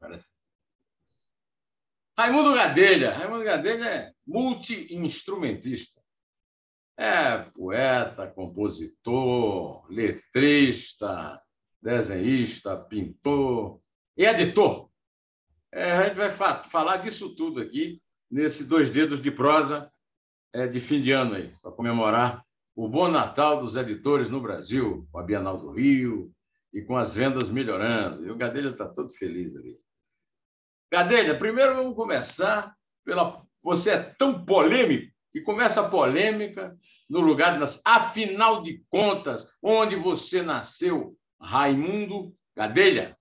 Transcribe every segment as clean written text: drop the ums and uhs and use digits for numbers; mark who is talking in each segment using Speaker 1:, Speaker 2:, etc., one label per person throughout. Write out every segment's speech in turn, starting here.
Speaker 1: Parece. Raimundo Gadelha. Raimundo Gadelha é multi-instrumentista. É poeta, compositor, letrista, desenhista, pintor e editor. A gente vai falar disso tudo aqui, nesse Dois Dedos de Prosa de fim de ano, aí, para comemorar o bom Natal dos editores no Brasil, com a Bienal do Rio e com as vendas melhorando. E o Gadelha está todo feliz ali. Gadelha, primeiro vamos começar pela... Você é tão polêmico que começa a polêmica no lugar das... Afinal de contas, onde você nasceu, Raimundo Gadelha?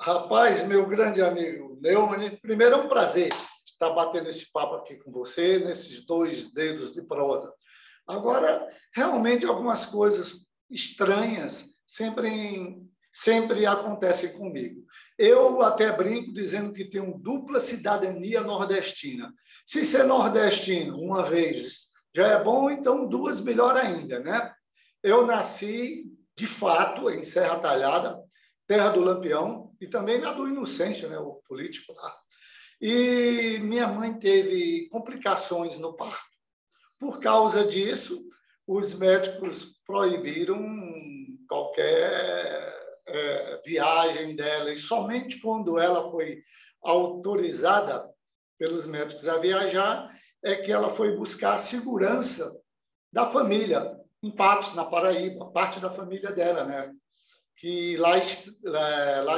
Speaker 2: Rapaz, meu grande amigo Neumann, primeiro é um prazer estar batendo esse papo aqui com você, nesses Dois Dedos de Prosa. Agora, realmente, algumas coisas estranhas sempre acontecem comigo. Eu até brinco dizendo que tenho dupla cidadania nordestina. Se ser nordestino uma vez já é bom, então duas melhor ainda, né? Eu nasci, de fato, em Serra Talhada, terra do Lampião, e também na do Inocêncio, né, o político lá. E minha mãe teve complicações no parto. Por causa disso, os médicos proibiram qualquer viagem dela, e somente quando ela foi autorizada pelos médicos a viajar é que ela foi buscar a segurança da família, em Patos, na Paraíba, parte da família dela, né? Que lá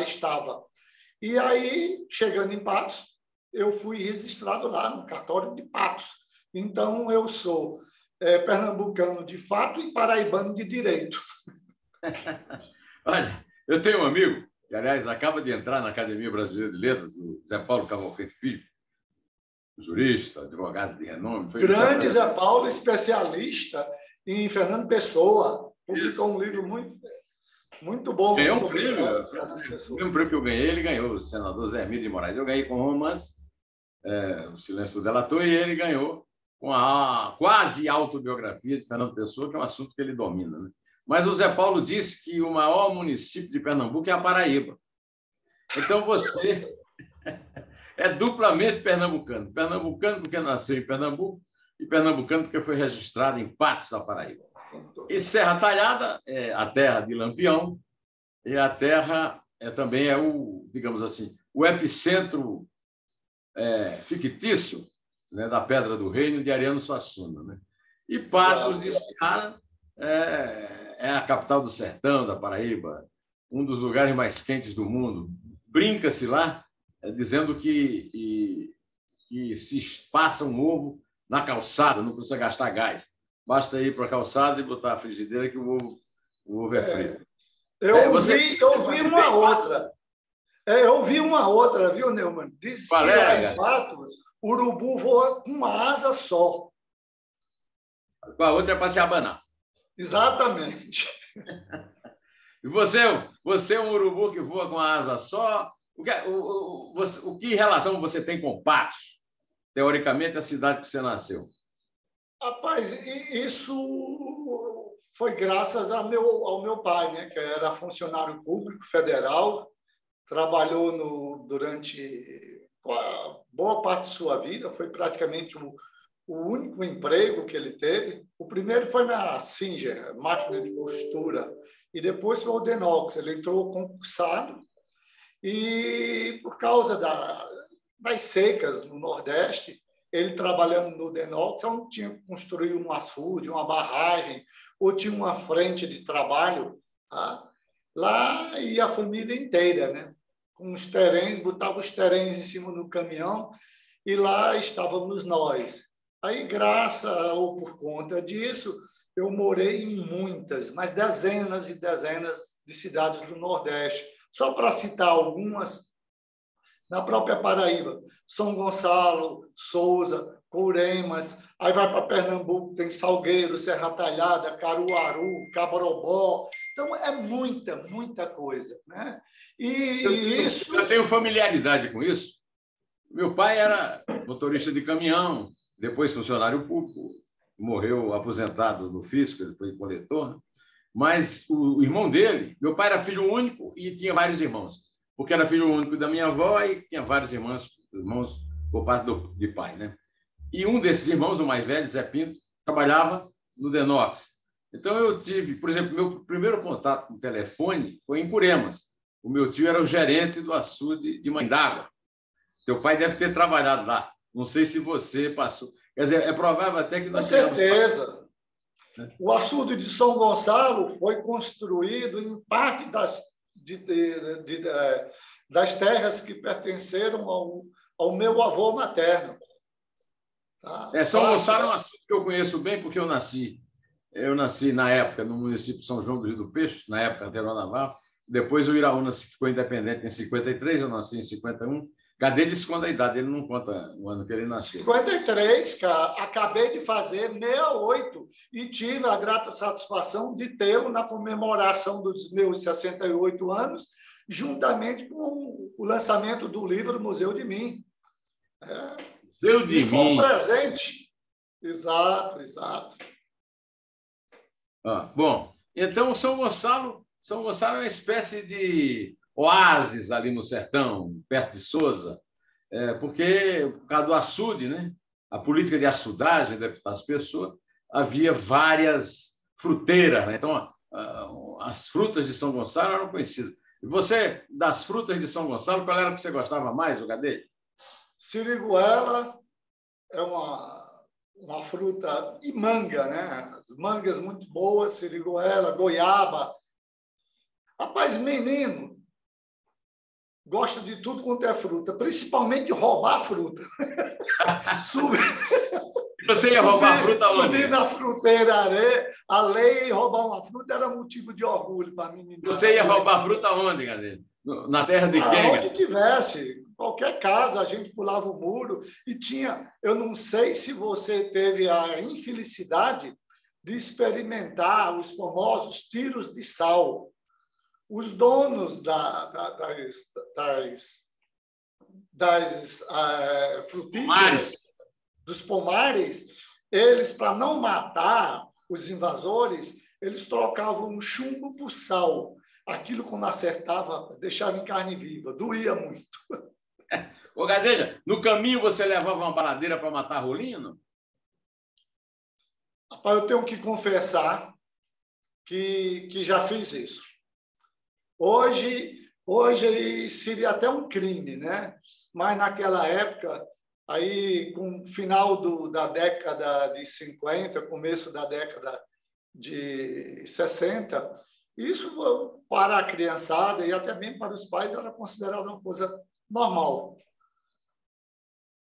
Speaker 2: estava. E aí, chegando em Patos, eu fui registrado lá no cartório de Patos. Então, eu sou pernambucano de fato e paraibano de direito.
Speaker 1: Olha, eu tenho um amigo, que, aliás, acaba de entrar na Academia Brasileira de Letras, o Zé Paulo Cavalcante Filho, jurista, advogado de renome.
Speaker 2: Grande Zé Paulo, especialista em Fernando Pessoa. Publicou um livro muito bom.
Speaker 1: Ganhou um prêmio. O mesmo prêmio que eu ganhei, ele ganhou, o senador Zé Emílio de Moraes. Eu ganhei com romance, O Silêncio do Delator, e ele ganhou com a quase autobiografia de Fernando Pessoa, que é um assunto que ele domina, né? Mas o Zé Paulo disse que o maior município de Pernambuco é a Paraíba. Então você é duplamente pernambucano. Pernambucano porque nasceu em Pernambuco e pernambucano porque foi registrado em Patos da Paraíba. E Serra Talhada é a terra de Lampião, e a terra também é digamos assim, o epicentro fictício, né, da Pedra do Reino de Ariano Suassuna, né? E Patos de Ceará é a capital do sertão da Paraíba, um dos lugares mais quentes do mundo. Brinca-se lá dizendo que se passa um ovo na calçada, não precisa gastar gás. Basta ir para a calçada e botar a frigideira que o ovo é frio.
Speaker 2: Eu vi uma outra. Eu vi uma outra, viu, Neumann? Diz que lá em Patos, o urubu voa com uma asa só.
Speaker 1: Com a outra é para se abanar.
Speaker 2: Exatamente.
Speaker 1: E você é um urubu que voa com a asa só? O que relação você tem com Patos? Teoricamente, a cidade que você nasceu.
Speaker 2: Rapaz, isso foi graças ao meu pai, né, que era funcionário público federal, trabalhou durante boa parte de sua vida, foi praticamente o único emprego que ele teve. O primeiro foi na Singer, máquina de costura, e depois foi o Denox. Ele entrou concursado e, por causa das secas no Nordeste, ele trabalhando no Denox, onde tinha que construir um açude, uma barragem, ou tinha uma frente de trabalho, tá? Lá ia a família inteira, né? Com os terrenos, botava os terrenos em cima do caminhão e lá estávamos nós. Aí, graças ou por conta disso, eu morei em muitas, mas dezenas e dezenas de cidades do Nordeste. Só para citar algumas, na própria Paraíba, São Gonçalo, Souza, Couremas, aí vai para Pernambuco, tem Salgueiro, Serra Talhada, Caruaru, Caborobó. Então, é muita coisa, né?
Speaker 1: Eu tenho familiaridade com isso. Meu pai era motorista de caminhão, depois funcionário público, morreu aposentado no fisco, ele foi coletor, né? Mas o irmão dele, meu pai era filho único e tinha vários irmãos. porque era filho único da minha avó e tinha vários irmãos por parte de pai, né? E um desses irmãos, o mais velho, Zé Pinto, trabalhava no Denox. Então, eu tive, por exemplo, meu primeiro contato com o telefone foi em Curemas. O meu tio era o gerente do açude de Mãe d'Água. Teu pai deve ter trabalhado lá. Não sei se você passou. Quer dizer, é provável até que
Speaker 2: Com
Speaker 1: nós tenhamos...
Speaker 2: certeza. O açude de São Gonçalo foi construído em parte das terras que pertenceram ao meu avô materno.
Speaker 1: Tá? São Gonçalo é um açude que eu conheço bem, porque eu nasci. Eu nasci, na época, no município de São João do Rio do Peixe, na época anterior a Navarro. Depois o Iraúna ficou independente em 53, eu nasci em 51. Gadelha esconde a idade, ele não conta o ano que ele nasceu.
Speaker 2: 53, cara, acabei de fazer 68 e tive a grata satisfação de tê-lo na comemoração dos meus 68 anos, juntamente com o lançamento do livro Museu de Mim.
Speaker 1: Museu de
Speaker 2: Isso foi um
Speaker 1: Mim.
Speaker 2: presente. Exato, exato.
Speaker 1: Bom, então São Gonçalo é uma espécie de oásis ali no sertão, perto de Sousa, porque, por causa do açude, né? A política de açudagem das pessoas, havia várias fruteiras, né? Então, as frutas de São Gonçalo eram conhecidas. E você, das frutas de São Gonçalo, qual era que você gostava mais, o Gadelha?
Speaker 2: Siriguela é uma fruta, e manga, né? As mangas muito boas, siriguela, goiaba. Rapaz, menino, gosta de tudo quanto é fruta, principalmente roubar fruta.
Speaker 1: Você ia roubar fruta onde?
Speaker 2: Subir na fruteira areia e roubar uma fruta era motivo de orgulho para mim.
Speaker 1: Você ia roubar fruta onde, Gadelha? Na terra de quem?
Speaker 2: Onde tivesse, qualquer casa, a gente pulava o muro e tinha... Eu não sei se você teve a infelicidade de experimentar os famosos tiros de sal. Os donos das frutíferas, dos pomares, eles, para não matar os invasores, eles trocavam um chumbo por sal. Aquilo, quando acertava, deixava em carne viva, doía muito.
Speaker 1: Ô, Gadelha, no caminho você levava uma baladeira para matar rolinho?
Speaker 2: Rapaz, eu tenho que confessar que já fiz isso. Hoje seria até um crime, né? Mas naquela época, aí com o final da década de 50, começo da década de 60, isso para a criançada e até mesmo para os pais era considerado uma coisa normal.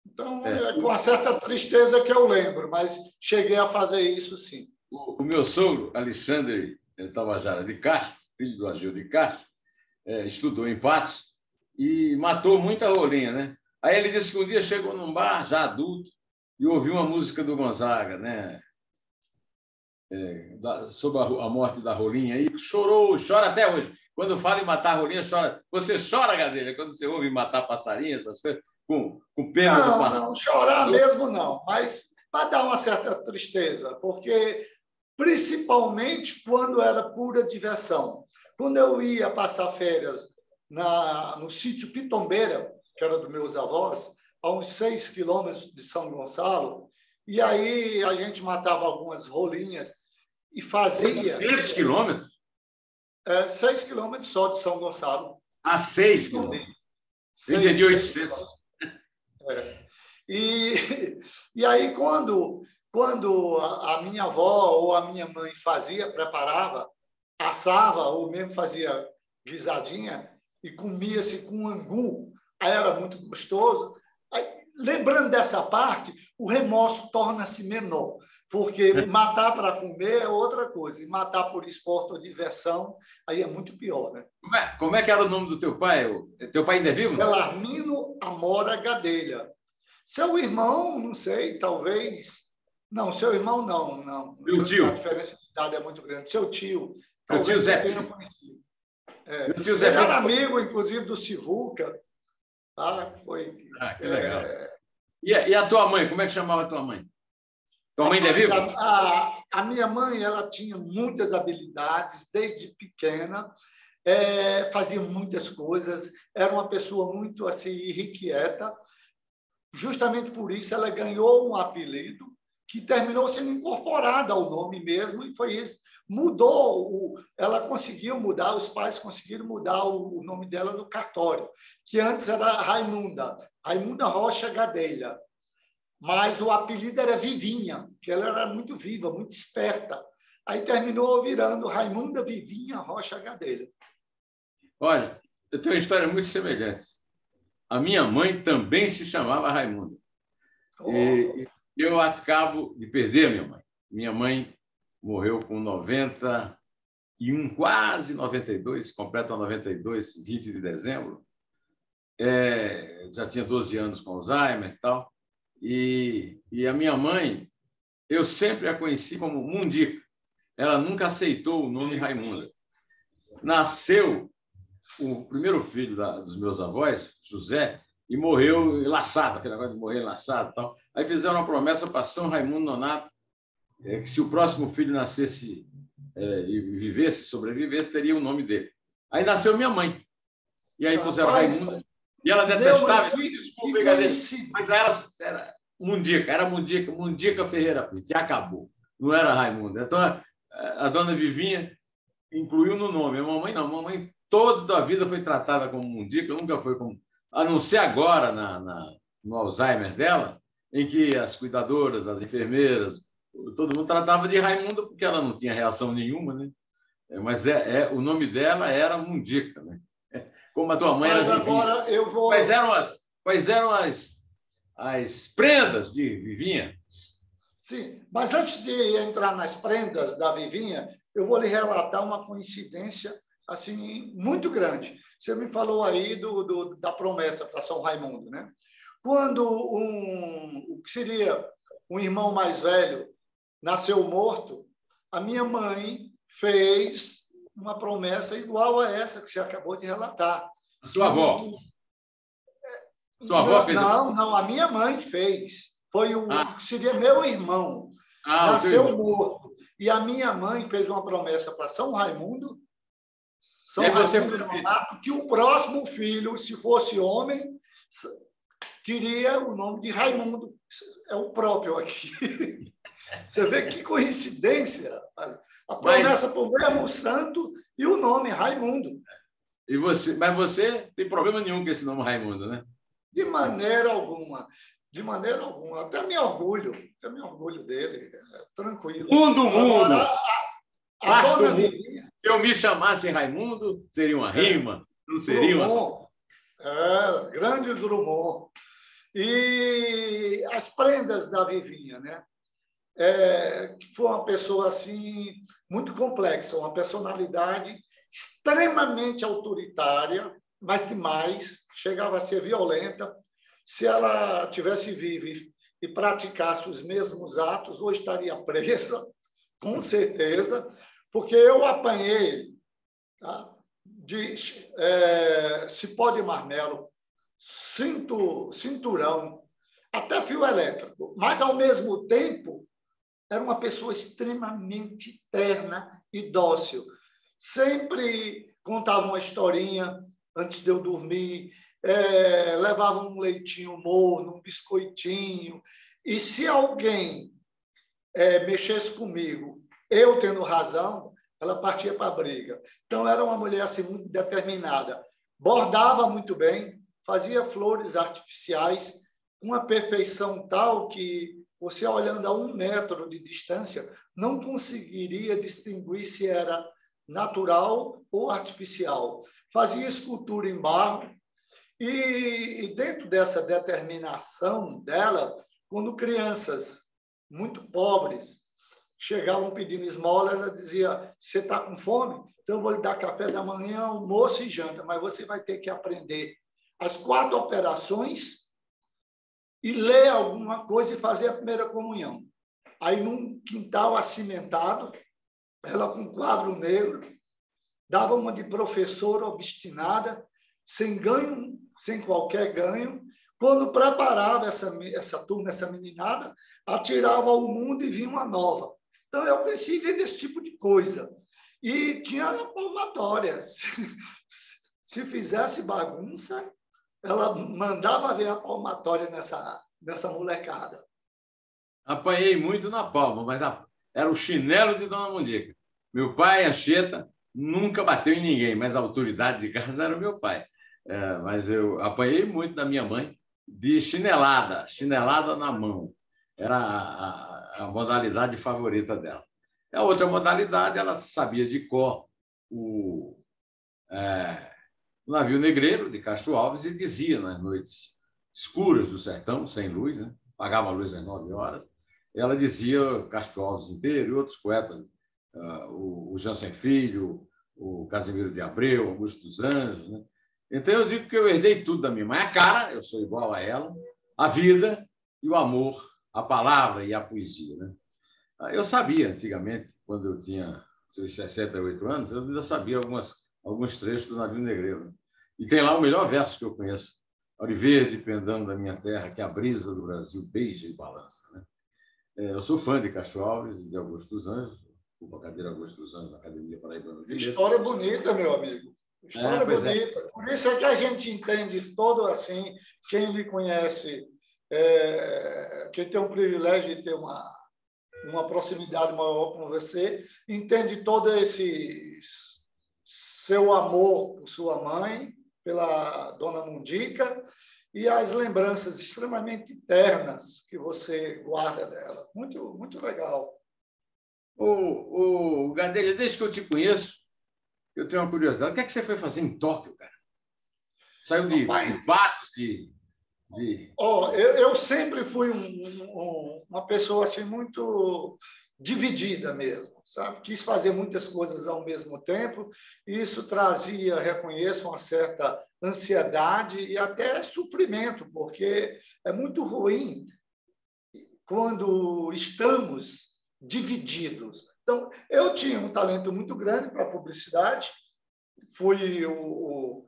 Speaker 2: Então, é com uma certa tristeza que eu lembro, mas cheguei a fazer isso sim.
Speaker 1: O meu sogro, Alexandre Tabajara de Castro, filho do Agil de Castro, estudou em Patos e matou muita rolinha, né? Aí ele disse que um dia chegou num bar, já adulto, e ouviu uma música do Gonzaga, né? Sobre a morte da rolinha, e chora até hoje. Quando fala em matar a rolinha, chora. Você chora, Gadelha, quando você ouve matar passarinho, essas coisas, com pena do passarinho?
Speaker 2: Não, chorar mesmo não, mas vai dar uma certa tristeza, porque principalmente quando era pura diversão. Quando eu ia passar férias no sítio Pitombeira, que era dos meus avós, a uns 6 quilômetros de São Gonçalo, e aí a gente matava algumas rolinhas e fazia...
Speaker 1: 800 quilômetros?
Speaker 2: 6 quilômetros só de São Gonçalo.
Speaker 1: 6 quilômetros. Entendi, 800.
Speaker 2: E aí, quando a minha avó ou a minha mãe preparava, assava ou mesmo fazia guisadinha e comia-se com angu, aí era muito gostoso. Aí, lembrando dessa parte, o remorso torna-se menor, porque matar para comer é outra coisa, e matar por esporte ou diversão, aí é muito pior, né?
Speaker 1: Como é que era o nome do teu pai? Teu pai ainda é vivo?
Speaker 2: Belarmino Amora Gadelha. Seu irmão, não sei, talvez... Não, seu irmão não.
Speaker 1: Meu tio.
Speaker 2: A diferença de idade é muito grande. Seu tio,
Speaker 1: talvez tio Zé
Speaker 2: tenha conhecido.
Speaker 1: Tio Zé
Speaker 2: Ele era amigo, inclusive, do Sivuca. Tá?
Speaker 1: Que legal. E a tua mãe? Como é que chamava a tua mãe? Tua mãe ainda é viva?
Speaker 2: A minha mãe, ela tinha muitas habilidades desde pequena. fazia muitas coisas, era uma pessoa muito assim irrequieta. Justamente por isso ela ganhou um apelido que terminou sendo incorporado ao nome mesmo, e foi isso. Ela conseguiu mudar, os pais conseguiram mudar o nome dela no cartório, que antes era Raimunda Rocha Gadelha, mas o apelido era Vivinha, que ela era muito viva, muito esperta. Aí terminou virando Raimunda Vivinha Rocha Gadelha.
Speaker 1: Olha, eu tenho uma história muito semelhante. A minha mãe também se chamava Raimunda. E eu acabo de perder a minha mãe. Minha mãe morreu com 91, quase 92, completa 92, 20 de dezembro. Já tinha 12 anos com Alzheimer e tal. E a minha mãe, eu sempre a conheci como Mundica. Ela nunca aceitou o nome Raimunda. Nasceu o primeiro filho dos meus avós, José, e morreu enlaçado, aquele negócio de morrer enlaçado e tal. Aí fizeram uma promessa para São Raimundo Nonato, que se o próximo filho nascesse e vivesse, sobrevivesse, teria o nome dele. Aí nasceu minha mãe. E aí puseram Raimunda. E ela detestava isso. Desculpa, mas ela era Mundica Ferreira Pinto, e acabou. Não era Raimunda. Então, a dona Vivinha incluiu no nome. A mamãe não. A mamãe toda a vida foi tratada como Mundica, nunca foi como... A não ser agora, no Alzheimer dela, em que as cuidadoras, as enfermeiras, todo mundo tratava de Raimunda porque ela não tinha reação nenhuma, né? Mas o nome dela era Mundica, né? Como a tua mãe era Vivinha.
Speaker 2: Agora eu vou...
Speaker 1: Quais eram as prendas de Vivinha?
Speaker 2: Sim, mas antes de entrar nas prendas da Vivinha, eu vou lhe relatar uma coincidência assim muito grande. Você me falou aí da promessa para São Raimundo, né? Quando o que seria um irmão mais velho nasceu morto, a minha mãe fez uma promessa igual a essa que você acabou de relatar.
Speaker 1: A sua avó? Sua avó fez?
Speaker 2: Não, a minha mãe fez. Foi que seria meu irmão. Nasceu morto. E a minha mãe fez uma promessa para São Raimundo, Nonato, que o próximo filho, se fosse homem, teria o nome de Raimundo. É o próprio aqui. Você vê que coincidência. A promessa para o mesmo santo e o nome Raimundo.
Speaker 1: Mas você tem problema nenhum com esse nome Raimundo, né?
Speaker 2: De maneira alguma. De maneira alguma. Até me orgulho dele. Tranquilo.
Speaker 1: Mundo!
Speaker 2: Agora, a Vivinha...
Speaker 1: Se eu me chamasse Raimundo, seria uma rima, não seria
Speaker 2: uma... grande Drummond. E as prendas da Vivinha, né? Que foi uma pessoa assim muito complexa, uma personalidade extremamente autoritária, mas demais, chegava a ser violenta. Se ela tivesse viva e praticasse os mesmos atos, ou estaria presa, com certeza, porque eu apanhei, tá, de cipó de marmelo, cinturão, até fio elétrico, mas, ao mesmo tempo, era uma pessoa extremamente terna e dócil. Sempre contava uma historinha antes de eu dormir, levava um leitinho morno, um biscoitinho. E se alguém mexesse comigo, eu tendo razão, ela partia para a briga. Então, era uma mulher assim, muito determinada. Bordava muito bem, fazia flores artificiais, com uma perfeição tal que você, olhando a 1 metro de distância, não conseguiria distinguir se era natural ou artificial. Fazia escultura em barro e dentro dessa determinação dela, quando crianças muito pobres chegavam pedindo esmola, ela dizia: você está com fome? Então eu vou lhe dar café da manhã, almoço e janta, mas você vai ter que aprender as 4 operações e ler alguma coisa e fazer a primeira comunhão. Aí, num quintal acimentado, ela com quadro negro, dava uma de professora obstinada, sem ganho, sem qualquer ganho. Quando preparava essa turma, essa meninada, atirava ao mundo e vinha uma nova. Então, eu cresci vendo esse tipo de coisa. E tinha a palmatória. Se fizesse bagunça, ela mandava ver a palmatória nessa molecada.
Speaker 1: Apanhei muito na palma, mas era o chinelo de Dona Mundica. Meu pai, Anchieta, nunca bateu em ninguém, mas a autoridade de casa era o meu pai. Mas eu apanhei muito da minha mãe de chinelada, chinelada na mão. Era a modalidade favorita dela. A outra modalidade, ela sabia de cor o navio negreiro de Castro Alves e dizia nas noites escuras do sertão, sem luz, né? Pagava a luz às 9 horas, ela dizia Castro Alves inteiro e outros poetas, o Jansen Filho, o Casimiro de Abreu, Augusto dos Anjos. Né? Então, eu digo que eu herdei tudo da minha mãe. A cara, eu sou igual a ela, a vida e o amor, a palavra e a poesia. Né? Eu sabia, antigamente, quando eu tinha seus 68 anos, eu ainda sabia alguns trechos do Navio Negreiro. Né? E tem lá o melhor verso que eu conheço. Ouro verde pendendo da minha terra, que a brisa do Brasil beija e balança. Né? Eu sou fã de Castro Alves e de Augusto dos Anjos. Fui para a cadeira Augusto dos Anjos na Academia Paraibana de Letras.
Speaker 2: História bonita, meu amigo. História bonita. Por isso é que a gente entende todo assim, quem lhe conhece, quem tem o privilégio de ter uma proximidade maior com você, entende todo esse seu amor por sua mãe, pela Dona Mundica, e as lembranças extremamente ternas que você guarda dela. Muito, muito legal.
Speaker 1: O Gadelha, desde que eu te conheço, eu tenho uma curiosidade. O que é que você foi fazer em Tóquio, cara? Saiu de batos,
Speaker 2: eu sempre fui uma pessoa assim, muito dividida mesmo, sabe? Quis fazer muitas coisas ao mesmo tempo, e isso trazia, reconheço, uma certa ansiedade e até sofrimento, porque é muito ruim quando estamos divididos. Então, eu tinha um talento muito grande para a publicidade, fui o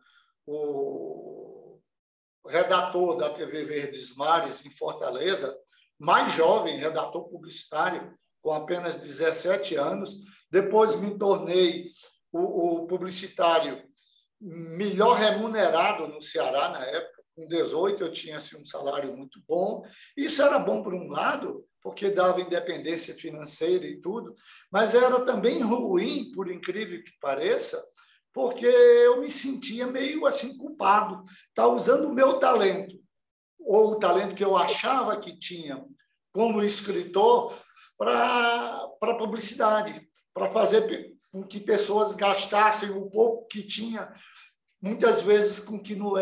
Speaker 2: redator da TV Verdes Mares, em Fortaleza, mais jovem, redator publicitário, com apenas 17 anos. Depois me tornei o publicitário melhor remunerado no Ceará, na época. Com 18, eu tinha assim, um salário muito bom. Isso era bom, por um lado, porque dava independência financeira e tudo, mas era também ruim, por incrível que pareça, porque eu me sentia meio assim culpado. Tá usando o meu talento, ou o talento que eu achava que tinha como escritor, para publicidade, para fazer com que pessoas gastassem o pouco que tinha, muitas vezes com que não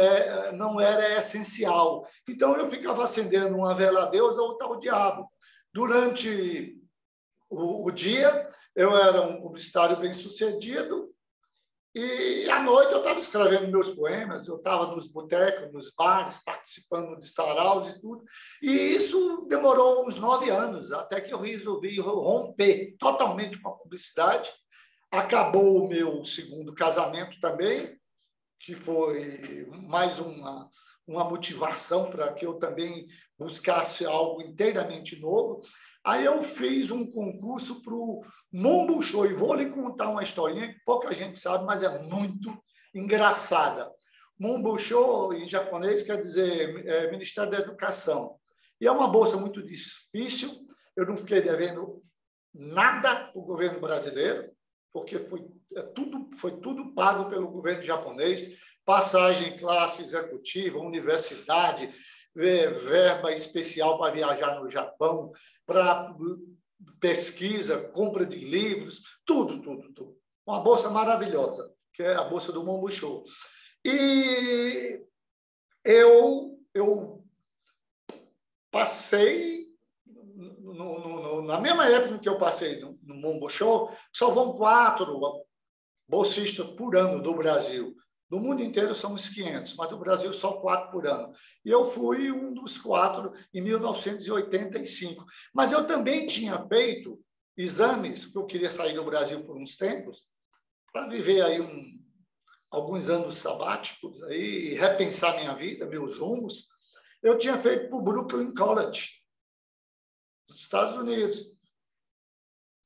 Speaker 2: era essencial. Então, eu ficava acendendo uma vela a Deus ou tal diabo. Durante o dia, eu era um publicitário bem-sucedido, e à noite eu estava escrevendo meus poemas, eu estava nos botecos, nos bares, participando de saraus e tudo. E isso demorou uns 9 anos, até que eu resolvi romper totalmente com a publicidade. Acabou o meu segundo casamento também, que foi mais uma motivação para que eu também buscasse algo inteiramente novo. Aí eu fiz um concurso para o Mombucho, e vou lhe contar uma historinha que pouca gente sabe, mas é muito engraçada. Mombucho, em japonês, quer dizer Ministério da Educação. E é uma bolsa muito difícil, eu não fiquei devendo nada para o governo brasileiro, porque foi tudo pago pelo governo japonês, passagem classe executiva, universidade, verba especial para viajar no Japão, para pesquisa, compra de livros, tudo. Uma bolsa maravilhosa, que é a bolsa do Mombucho. E eu passei, na mesma época que eu passei no Mombucho, só vão 4 bolsistas por ano do Brasil. No mundo inteiro são uns 500, mas do Brasil só 4 por ano. E eu fui um dos 4 em 1985. Mas eu também tinha feito exames, porque eu queria sair do Brasil por uns tempos, para viver aí alguns anos sabáticos, aí, repensar minha vida, meus rumos. Eu tinha feito para o Brooklyn College, dos Estados Unidos.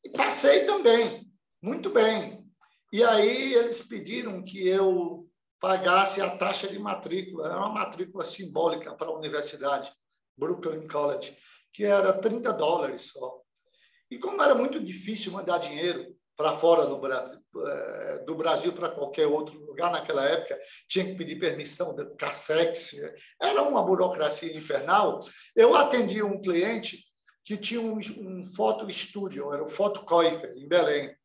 Speaker 2: E passei também, muito bem. E aí eles pediram que eu pagasse a taxa de matrícula. Era uma matrícula simbólica para a universidade, Brooklyn College, que era $30 só. E como era muito difícil mandar dinheiro para fora do Brasil para qualquer outro lugar naquela época, tinha que pedir permissão da Cassex, era uma burocracia infernal. Eu atendi um cliente que tinha um foto estúdio, era o Foto Coifer, em Belém.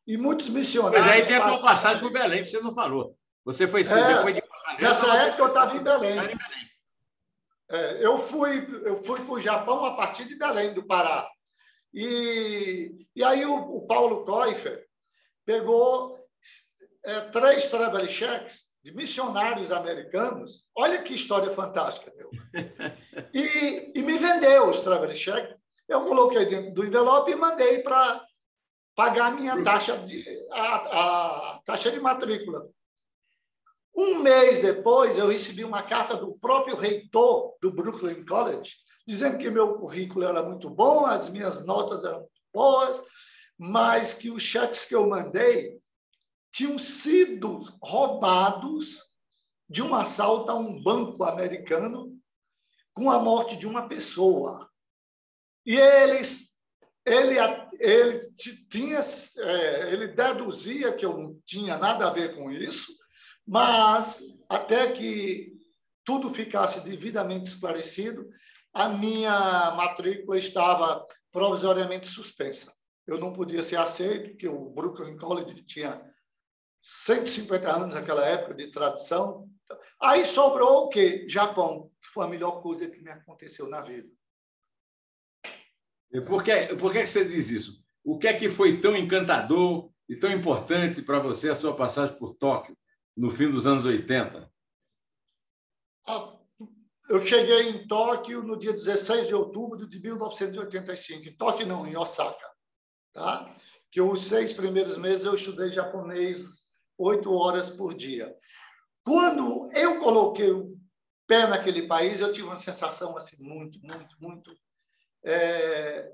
Speaker 2: E muitos missionários...
Speaker 1: Mas aí tem uma passagem para o Belém, que você não falou. Você foi depois de
Speaker 2: nessa época eu estava em Belém. Eu fui para o Japão a partir de Belém, do Pará. E aí o Paulo Coifer pegou 3 travel checks de missionários americanos. Olha que história fantástica, meu. E me vendeu os travel checks. Eu coloquei dentro do envelope e mandei para pagar a minha taxa a taxa de matrícula. Um mês depois, eu recebi uma carta do próprio reitor do Brooklyn College, dizendo que meu currículo era muito bom, as minhas notas eram muito boas, mas que os cheques que eu mandei tinham sido roubados de um assalto a um banco americano com a morte de uma pessoa. E ele deduzia que eu não tinha nada a ver com isso, mas até que tudo ficasse devidamente esclarecido, a minha matrícula estava provisoriamente suspensa. Eu não podia ser aceito, porque o Brooklyn College tinha 150 anos naquela época de tradição. Aí sobrou o quê? Japão, que foi a melhor coisa que me aconteceu na vida.
Speaker 1: E por que você diz isso? O que é que foi tão encantador e tão importante para você a sua passagem por Tóquio, no fim dos anos 80?
Speaker 2: Eu cheguei em Tóquio no dia 16 de outubro de 1985. Em Tóquio, não, em Osaka. Tá? Que os 6 primeiros meses eu estudei japonês 8 horas por dia. Quando eu coloquei o pé naquele país, eu tive uma sensação assim, muito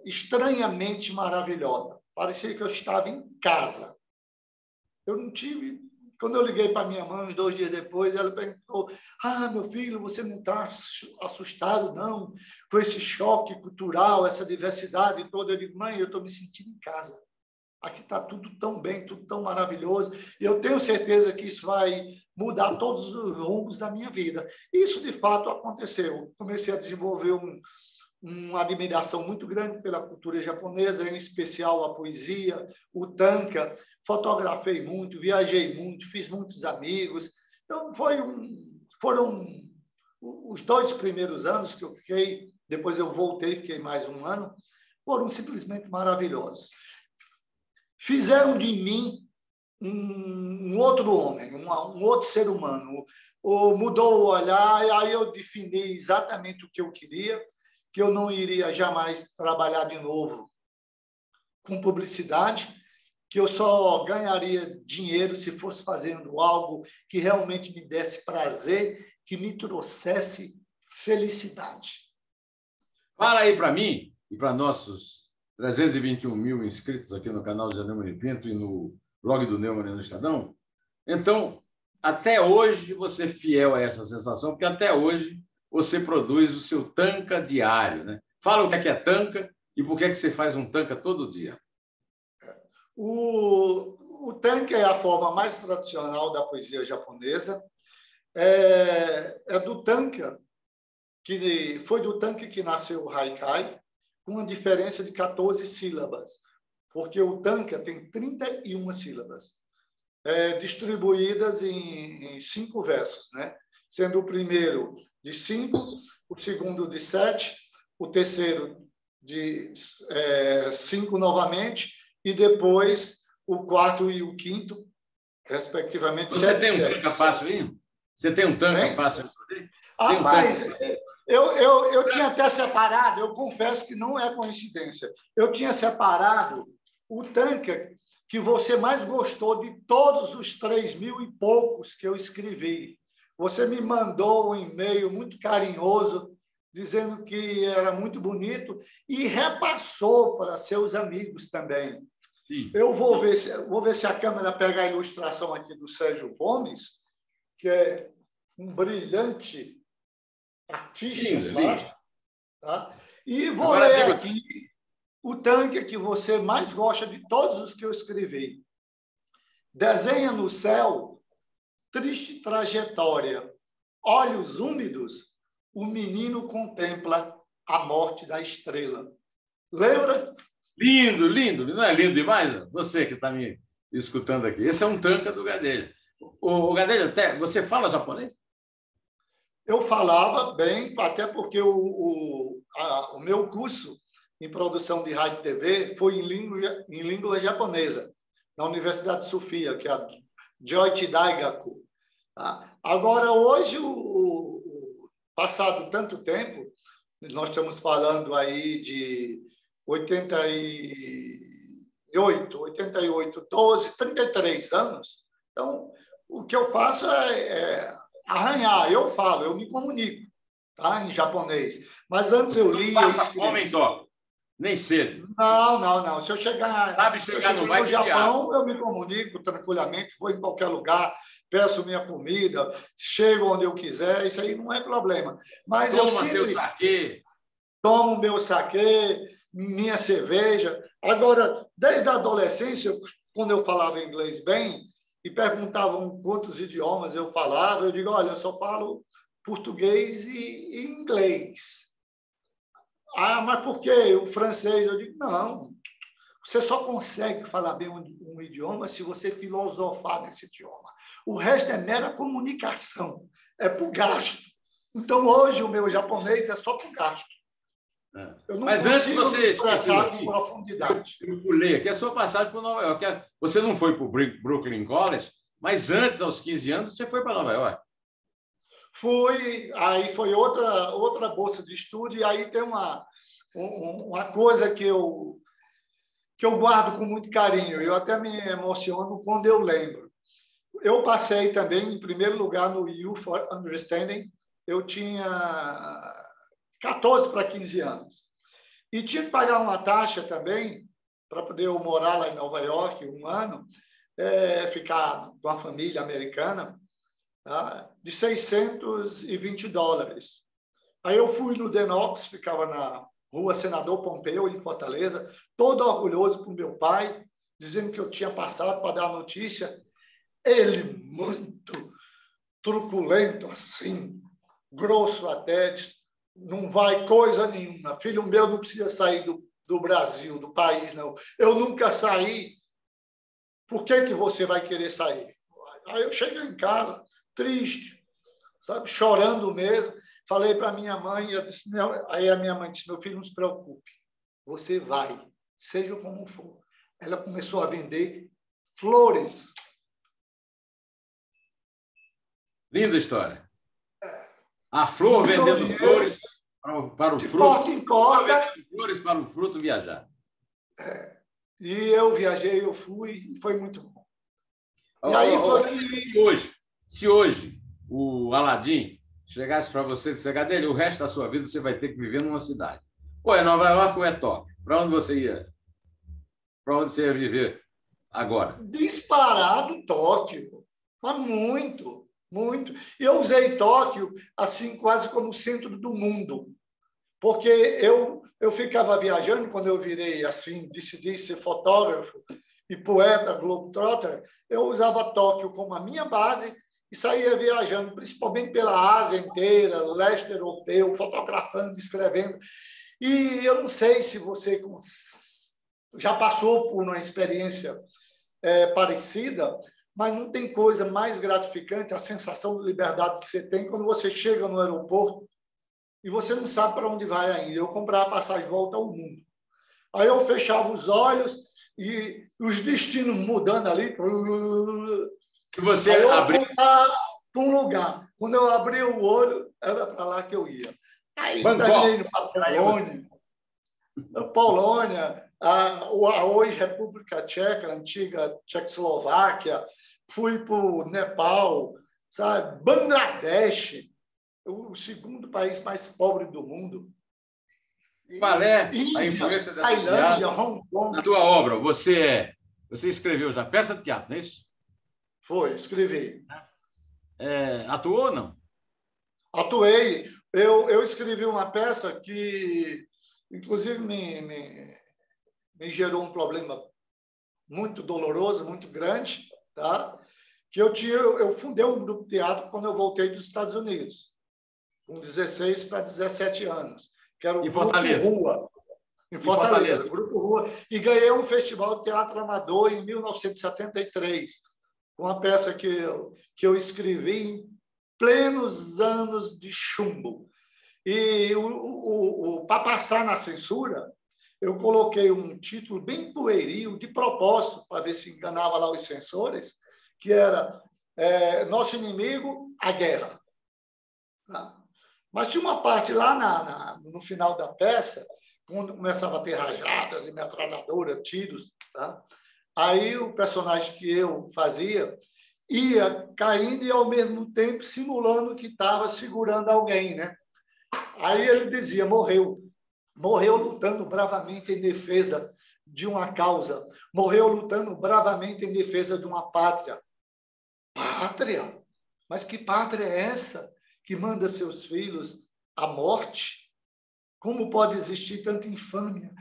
Speaker 2: estranhamente maravilhosa. Parecia que eu estava em casa. Eu não tive... Quando eu liguei para minha mãe, uns 2 dias depois, ela perguntou: meu filho, você não está assustado, não, com esse choque cultural, essa diversidade toda? Eu digo: mãe, eu estou me sentindo em casa. Aqui está tudo tão bem, tudo tão maravilhoso. E eu tenho certeza que isso vai mudar todos os rumos da minha vida. E isso, de fato, aconteceu. Comecei a desenvolver uma admiração muito grande pela cultura japonesa, em especial a poesia, o tanka. Fotografei muito, viajei muito, fiz muitos amigos. Então, foram os 2 primeiros anos que eu fiquei, depois eu voltei, fiquei mais 1 ano, foram simplesmente maravilhosos. Fizeram de mim um outro homem, um outro ser humano. Mudou o olhar, e aí eu defini exatamente o que eu queria, que eu não iria jamais trabalhar de novo com publicidade, que eu só ganharia dinheiro se fosse fazendo algo que realmente me desse prazer, que me trouxesse felicidade.
Speaker 1: Fala aí para mim e para nossos 321 mil inscritos aqui no canal José Neumann e Pinto e no blog do Neumann no Estadão. Então, até hoje você é fiel a essa sensação, porque até hoje você produz o seu tanka diário, né? Fala o que é tanka e por que você faz um tanka todo dia.
Speaker 2: O tanka é a forma mais tradicional da poesia japonesa. É do tanka, foi do tanka que nasceu o haikai, com uma diferença de 14 sílabas, porque o tanka tem 31 sílabas, distribuídas em 5 versos, né? Sendo o primeiro de 5, o segundo de 7, o terceiro de 5 novamente, e depois o quarto e o quinto, respectivamente, 7 e 7.
Speaker 1: Você tem um tanka fácil aí? Você tem um tanka fácil?
Speaker 2: Rapaz, eu tinha até separado, eu confesso que não é coincidência, eu tinha separado o tanka que você mais gostou de todos os 3.000 e poucos que eu escrevi. Você me mandou um e-mail muito carinhoso, dizendo que era muito bonito, e repassou para seus amigos também.
Speaker 1: Sim.
Speaker 2: Eu vou ver se a câmera pega a ilustração aqui do Sérgio Gomes, que é um brilhante artista
Speaker 1: Lindo, lindo.
Speaker 2: plástico. Tá? E vou
Speaker 1: Agora
Speaker 2: ler
Speaker 1: digo,
Speaker 2: aqui o tanque que você mais gosta de todos os que eu escrevi. Desenha no céu, triste trajetória. Olhos úmidos, o menino contempla a morte da estrela. Lembra?
Speaker 1: lindo, lindo. Não é lindo demais? Você que está me escutando aqui. Esse é um tanca do Gadelha. O Gadelha, até, você fala japonês?
Speaker 2: Eu falava bem, até porque o meu curso em produção de rádio e TV foi em língua japonesa, na Universidade de Sofia, que é a Joichi Daigaku. Tá? Agora, hoje, passado tanto tempo, nós estamos falando aí de 88, 12, 33 anos. Então, o que eu faço é arranhar. Eu falo, eu me comunico, tá? Em japonês. Mas antes eu lia e
Speaker 1: Passa fome em
Speaker 2: escrevia.
Speaker 1: Tóquio. Nem cedo.
Speaker 2: Não, não, não. Se eu chegar
Speaker 1: Sabe chegar no
Speaker 2: no
Speaker 1: vai de fiado.
Speaker 2: Japão, eu me comunico tranquilamente, vou em qualquer lugar, peço minha comida, chego onde eu quiser, isso aí não é problema. Mas eu
Speaker 1: Toma seu
Speaker 2: sempre
Speaker 1: saquê.
Speaker 2: tomo meu saquê, minha cerveja. Agora, desde a adolescência, quando eu falava inglês bem, e perguntavam quantos idiomas eu falava, eu digo, olha, eu só falo português e inglês. Ah, mas por quê? O francês? Eu digo, não, você só consegue falar bem um idioma se você filosofar nesse idioma. O resto é mera comunicação, é por gasto. Então, hoje, o meu japonês é só por gasto. Eu não
Speaker 1: Mas antes
Speaker 2: consigo
Speaker 1: você
Speaker 2: me
Speaker 1: esqueceu
Speaker 2: expressar com
Speaker 1: aqui,
Speaker 2: profundidade.
Speaker 1: eu pulei aqui a sua passagem por Nova York. Você não foi para o Brooklyn College, mas antes, aos 15 anos, você foi para Nova York.
Speaker 2: Aí foi outra bolsa de estudo, e aí tem uma coisa que eu guardo com muito carinho. Eu até me emociono quando eu lembro. Eu passei também em primeiro lugar no You for Understanding. Eu tinha 14 para 15 anos. E tinha que pagar uma taxa também para poder eu morar lá em Nova York um ano, ficar com a família americana, tá? De $620. Aí eu fui no Denox, ficava na Rua Senador Pompeu, em Fortaleza, todo orgulhoso com meu pai, dizendo que eu tinha passado para dar a notícia. Ele, muito truculento, assim, grosso até, não vai coisa nenhuma. Filho meu não precisa sair do Brasil, do país, não. Eu nunca saí. Por que você vai querer sair? Aí eu cheguei em casa, triste, sabe, chorando mesmo. Falei para minha mãe, aí a minha mãe disse, meu filho, não se preocupe, você vai, seja como for. Ela começou a vender flores.
Speaker 1: Linda história. A flor vendendo flores para o
Speaker 2: de
Speaker 1: fruto.
Speaker 2: porta em porta.
Speaker 1: Vendendo flores para o fruto viajar.
Speaker 2: E eu viajei, eu fui, e foi muito bom. E aí foi que...
Speaker 1: Se hoje o Aladim chegasse para você e dissesse, Gadelha, o resto da sua vida você vai ter que viver numa cidade. Ou é Nova York ou é Tóquio? Para onde você ia? Para onde você ia viver agora?
Speaker 2: Disparado Tóquio. Mas muito, muito. E eu usei Tóquio assim quase como centro do mundo. Porque eu ficava viajando, quando eu virei assim, decidi ser fotógrafo e poeta globetrotter, eu usava Tóquio como a minha base e saía viajando, principalmente pela Ásia inteira, leste europeu, fotografando, escrevendo. E eu não sei se você já passou por uma experiência parecida, mas não tem coisa mais gratificante, a sensação de liberdade que você tem quando você chega no aeroporto e você não sabe para onde vai ainda. Eu comprava passagem de volta ao mundo. Aí eu fechava os olhos e os destinos mudando ali.
Speaker 1: E você
Speaker 2: aí eu
Speaker 1: abriu
Speaker 2: para um lugar. Quando eu abri o olho, era para lá que eu ia. Aí terminei
Speaker 1: Bangkok.
Speaker 2: no Polônia, a hoje República Tcheca, a antiga Tchecoslováquia, fui para o Nepal, sabe? Bangladesh, o segundo país mais pobre do mundo.
Speaker 1: Qual é a
Speaker 2: Índia,
Speaker 1: influência dessa
Speaker 2: Tailândia,
Speaker 1: viagem
Speaker 2: Hong Kong.
Speaker 1: na tua obra? Você escreveu já peça de teatro, não é isso?
Speaker 2: Foi, escrevi.
Speaker 1: Atuou ou não?
Speaker 2: Atuei. Eu escrevi uma peça que, inclusive, me gerou um problema muito doloroso, muito grande, tá? Que eu fundei um grupo de teatro quando eu voltei dos Estados Unidos, com 16 para 17 anos, que era o Grupo Rua, em Fortaleza, Grupo Rua, e ganhei um festival de teatro amador em 1973, com uma peça que eu escrevi em plenos anos de chumbo. E para passar na censura, eu coloquei um título bem pueril, de propósito, para ver se enganava lá os censores, que era Nosso Inimigo, a Guerra. Mas tinha uma parte lá no final da peça, quando começava a ter rajadas e metralhadora, tiros, tá? Aí o personagem que eu fazia ia caindo e, ao mesmo tempo, simulando que estava segurando alguém, né? Aí ele dizia, morreu lutando bravamente em defesa de uma causa, morreu lutando bravamente em defesa de uma pátria. Pátria? Mas que pátria é essa que manda seus filhos à morte? Como pode existir tanta infâmia,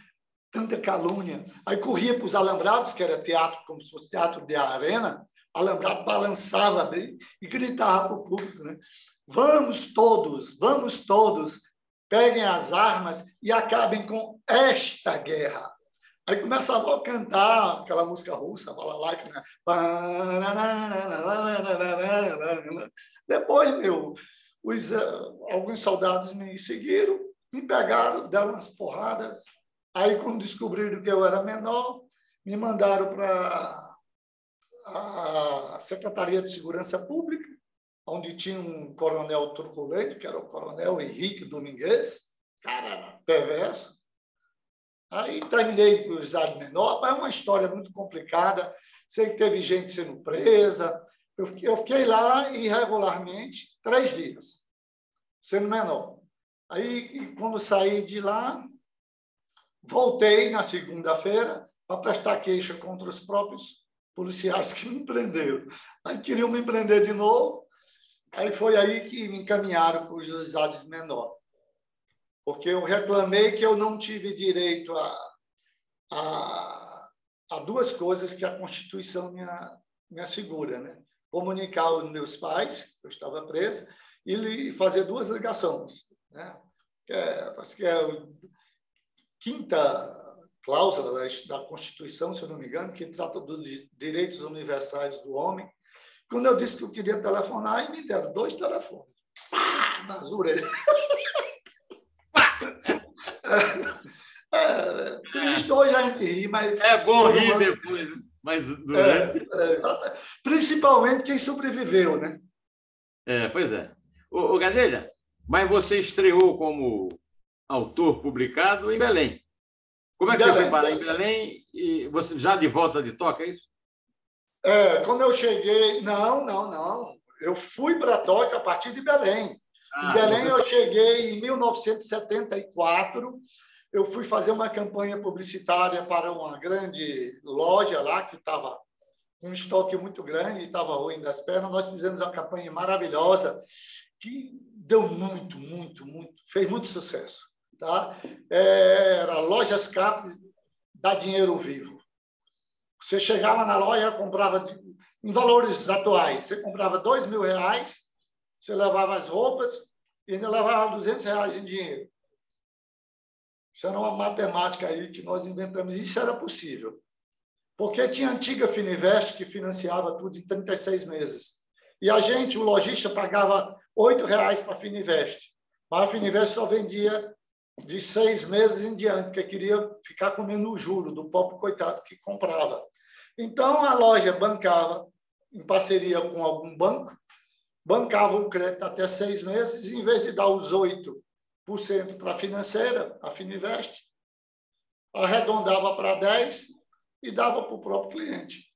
Speaker 2: tanta calúnia? Aí corria para os alambrados, que era teatro, como se fosse teatro de arena, alambrado balançava bem e gritava para o público, né? Vamos todos, peguem as armas e acabem com esta guerra. Aí começava a cantar aquela música russa, balalaica, né? Depois, alguns soldados me seguiram, me pegaram, deram umas porradas. Aí, quando descobriram que eu era menor, me mandaram para a Secretaria de Segurança Pública, onde tinha um coronel truculento, que era o coronel Henrique Domingues, cara perverso. Aí terminei para o juizado menor, mas é uma história muito complicada. Sei que teve gente sendo presa. Eu fiquei lá irregularmente 3 dias, sendo menor. Aí, quando saí de lá, voltei na segunda-feira para prestar queixa contra os próprios policiais que me prenderam. Aí queriam me prender de novo. Aí foi aí que me encaminharam para o juizado de menor. Porque eu reclamei que eu não tive direito a 2 coisas que a Constituição me assegura, né? Comunicar aos meus pais, que eu estava preso, e fazer 2 ligações, né? Acho que é a 5ª cláusula da Constituição, se eu não me engano, que trata dos direitos universais do homem. Quando eu disse que eu queria telefonar, me deram 2 telefones. Pá! Nas orelhas. Triste, hoje a gente ri, mas...
Speaker 1: É bom rir depois, mas durante...
Speaker 2: principalmente quem sobreviveu, né?
Speaker 1: Pois é. Ô, Gadelha, mas você estreou como autor publicado em Belém. Como é que você foi parar em Belém? E você já de volta de Toca, é isso?
Speaker 2: Quando eu cheguei... Não. Eu fui para Toca a partir de Belém. Em Belém eu cheguei em 1974. Eu fui fazer uma campanha publicitária para uma grande loja lá, que estava com um estoque muito grande, estava ruim das pernas. Nós fizemos uma campanha maravilhosa, que deu muito, fez muito sucesso. Tá? Era Lojas Cap, dá dinheiro vivo. Você chegava na loja, comprava em valores atuais, você comprava R$2.000, você levava as roupas e ainda levava R$200 em dinheiro. Isso era uma matemática aí que nós inventamos. Isso era possível. Porque tinha a antiga Fininvest que financiava tudo em 36 meses. E a gente, o lojista, pagava R$8 para a Fininvest. Mas a Fininvest só vendia de 6 meses em diante, porque queria ficar comendo o juro do pobre coitado que comprava. Então, a loja bancava, em parceria com algum banco, bancava o crédito até 6 meses, e em vez de dar os 8% para a financeira, a Fininvest, arredondava para 10% e dava para o próprio cliente.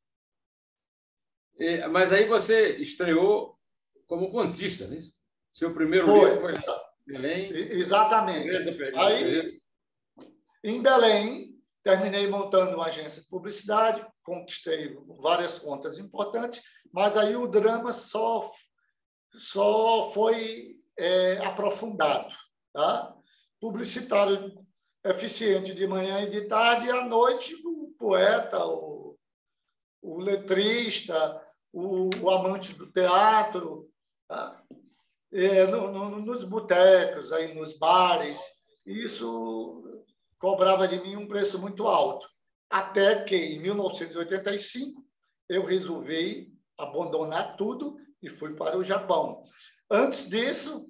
Speaker 1: Mas aí você estreou como contista, não é isso? Seu primeiro livro foi lá, Belém.
Speaker 2: Exatamente. Em Belém, terminei montando uma agência de publicidade, conquistei várias contas importantes, mas aí o drama só foi aprofundado. Tá? Publicitário eficiente de manhã e de tarde, e à noite o poeta, o letrista, o amante do teatro, tá? Nos botecos, aí nos bares. Isso cobrava de mim um preço muito alto. Até que, em 1985, eu resolvi abandonar tudo e fui para o Japão. Antes disso,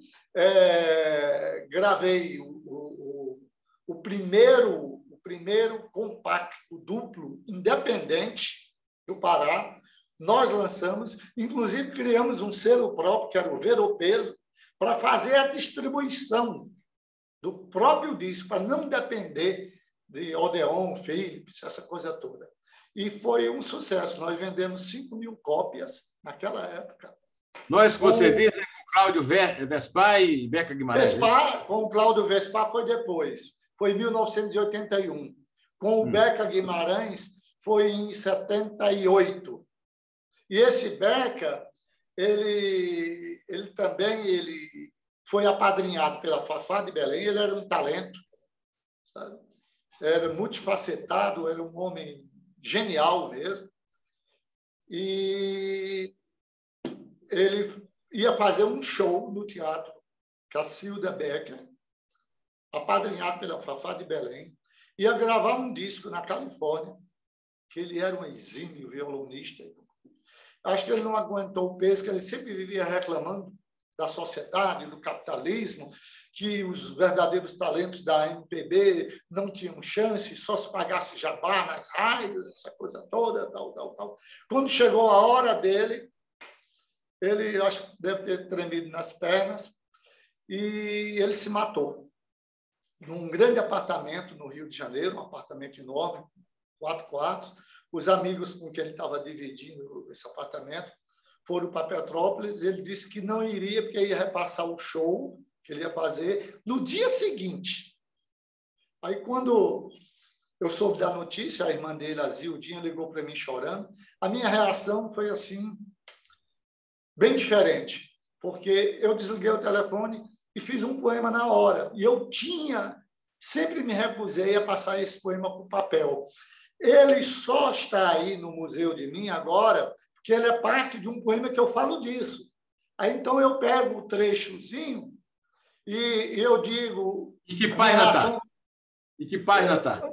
Speaker 2: gravei o primeiro compacto duplo independente do Pará. Nós lançamos, inclusive criamos um selo próprio, que era o Veropeso, para fazer a distribuição do próprio disco, para não depender de Odeon, Philips, essa coisa toda. E foi um sucesso. Nós vendemos 5.000 cópias naquela época.
Speaker 1: Nós, que você diz, é com Cláudio Vespar e Beca Guimarães.
Speaker 2: Vespar, com o Cláudio Vespar foi depois. Foi em 1981. Com o Beca Guimarães foi em 78. E esse Beca, ele também foi apadrinhado pela Fafá de Belém. Ele era um talento, sabe? Era multifacetado, era um homem genial mesmo. E ele ia fazer um show no Teatro Cacilda Becker, apadrinhado pela Fafá de Belém, ia gravar um disco na Califórnia, que ele era um exímio violonista. Acho que ele não aguentou o peso, que ele sempre vivia reclamando da sociedade, do capitalismo, que os verdadeiros talentos da MPB não tinham chance, só se pagasse jabá nas rádios, essa coisa toda, tal. Quando chegou a hora dele, ele acho que deve ter tremido nas pernas e ele se matou. Num grande apartamento no Rio de Janeiro, um apartamento enorme, 4 quartos. Os amigos com quem ele estava dividindo esse apartamento foram para Petrópolis. Ele disse que não iria, porque ia repassar o show que ele ia fazer no dia seguinte. Aí, quando eu soube da notícia, a irmã dele, a Zildinha, ligou para mim chorando. A minha reação foi assim, bem diferente, porque eu desliguei o telefone e fiz um poema na hora. E eu sempre me recusei a passar esse poema para o papel. Ele só está aí no museu de mim agora, porque ele é parte de um poema que eu falo disso. Aí, então, eu pego o trechozinho e eu digo...
Speaker 1: E que página está? E que página está?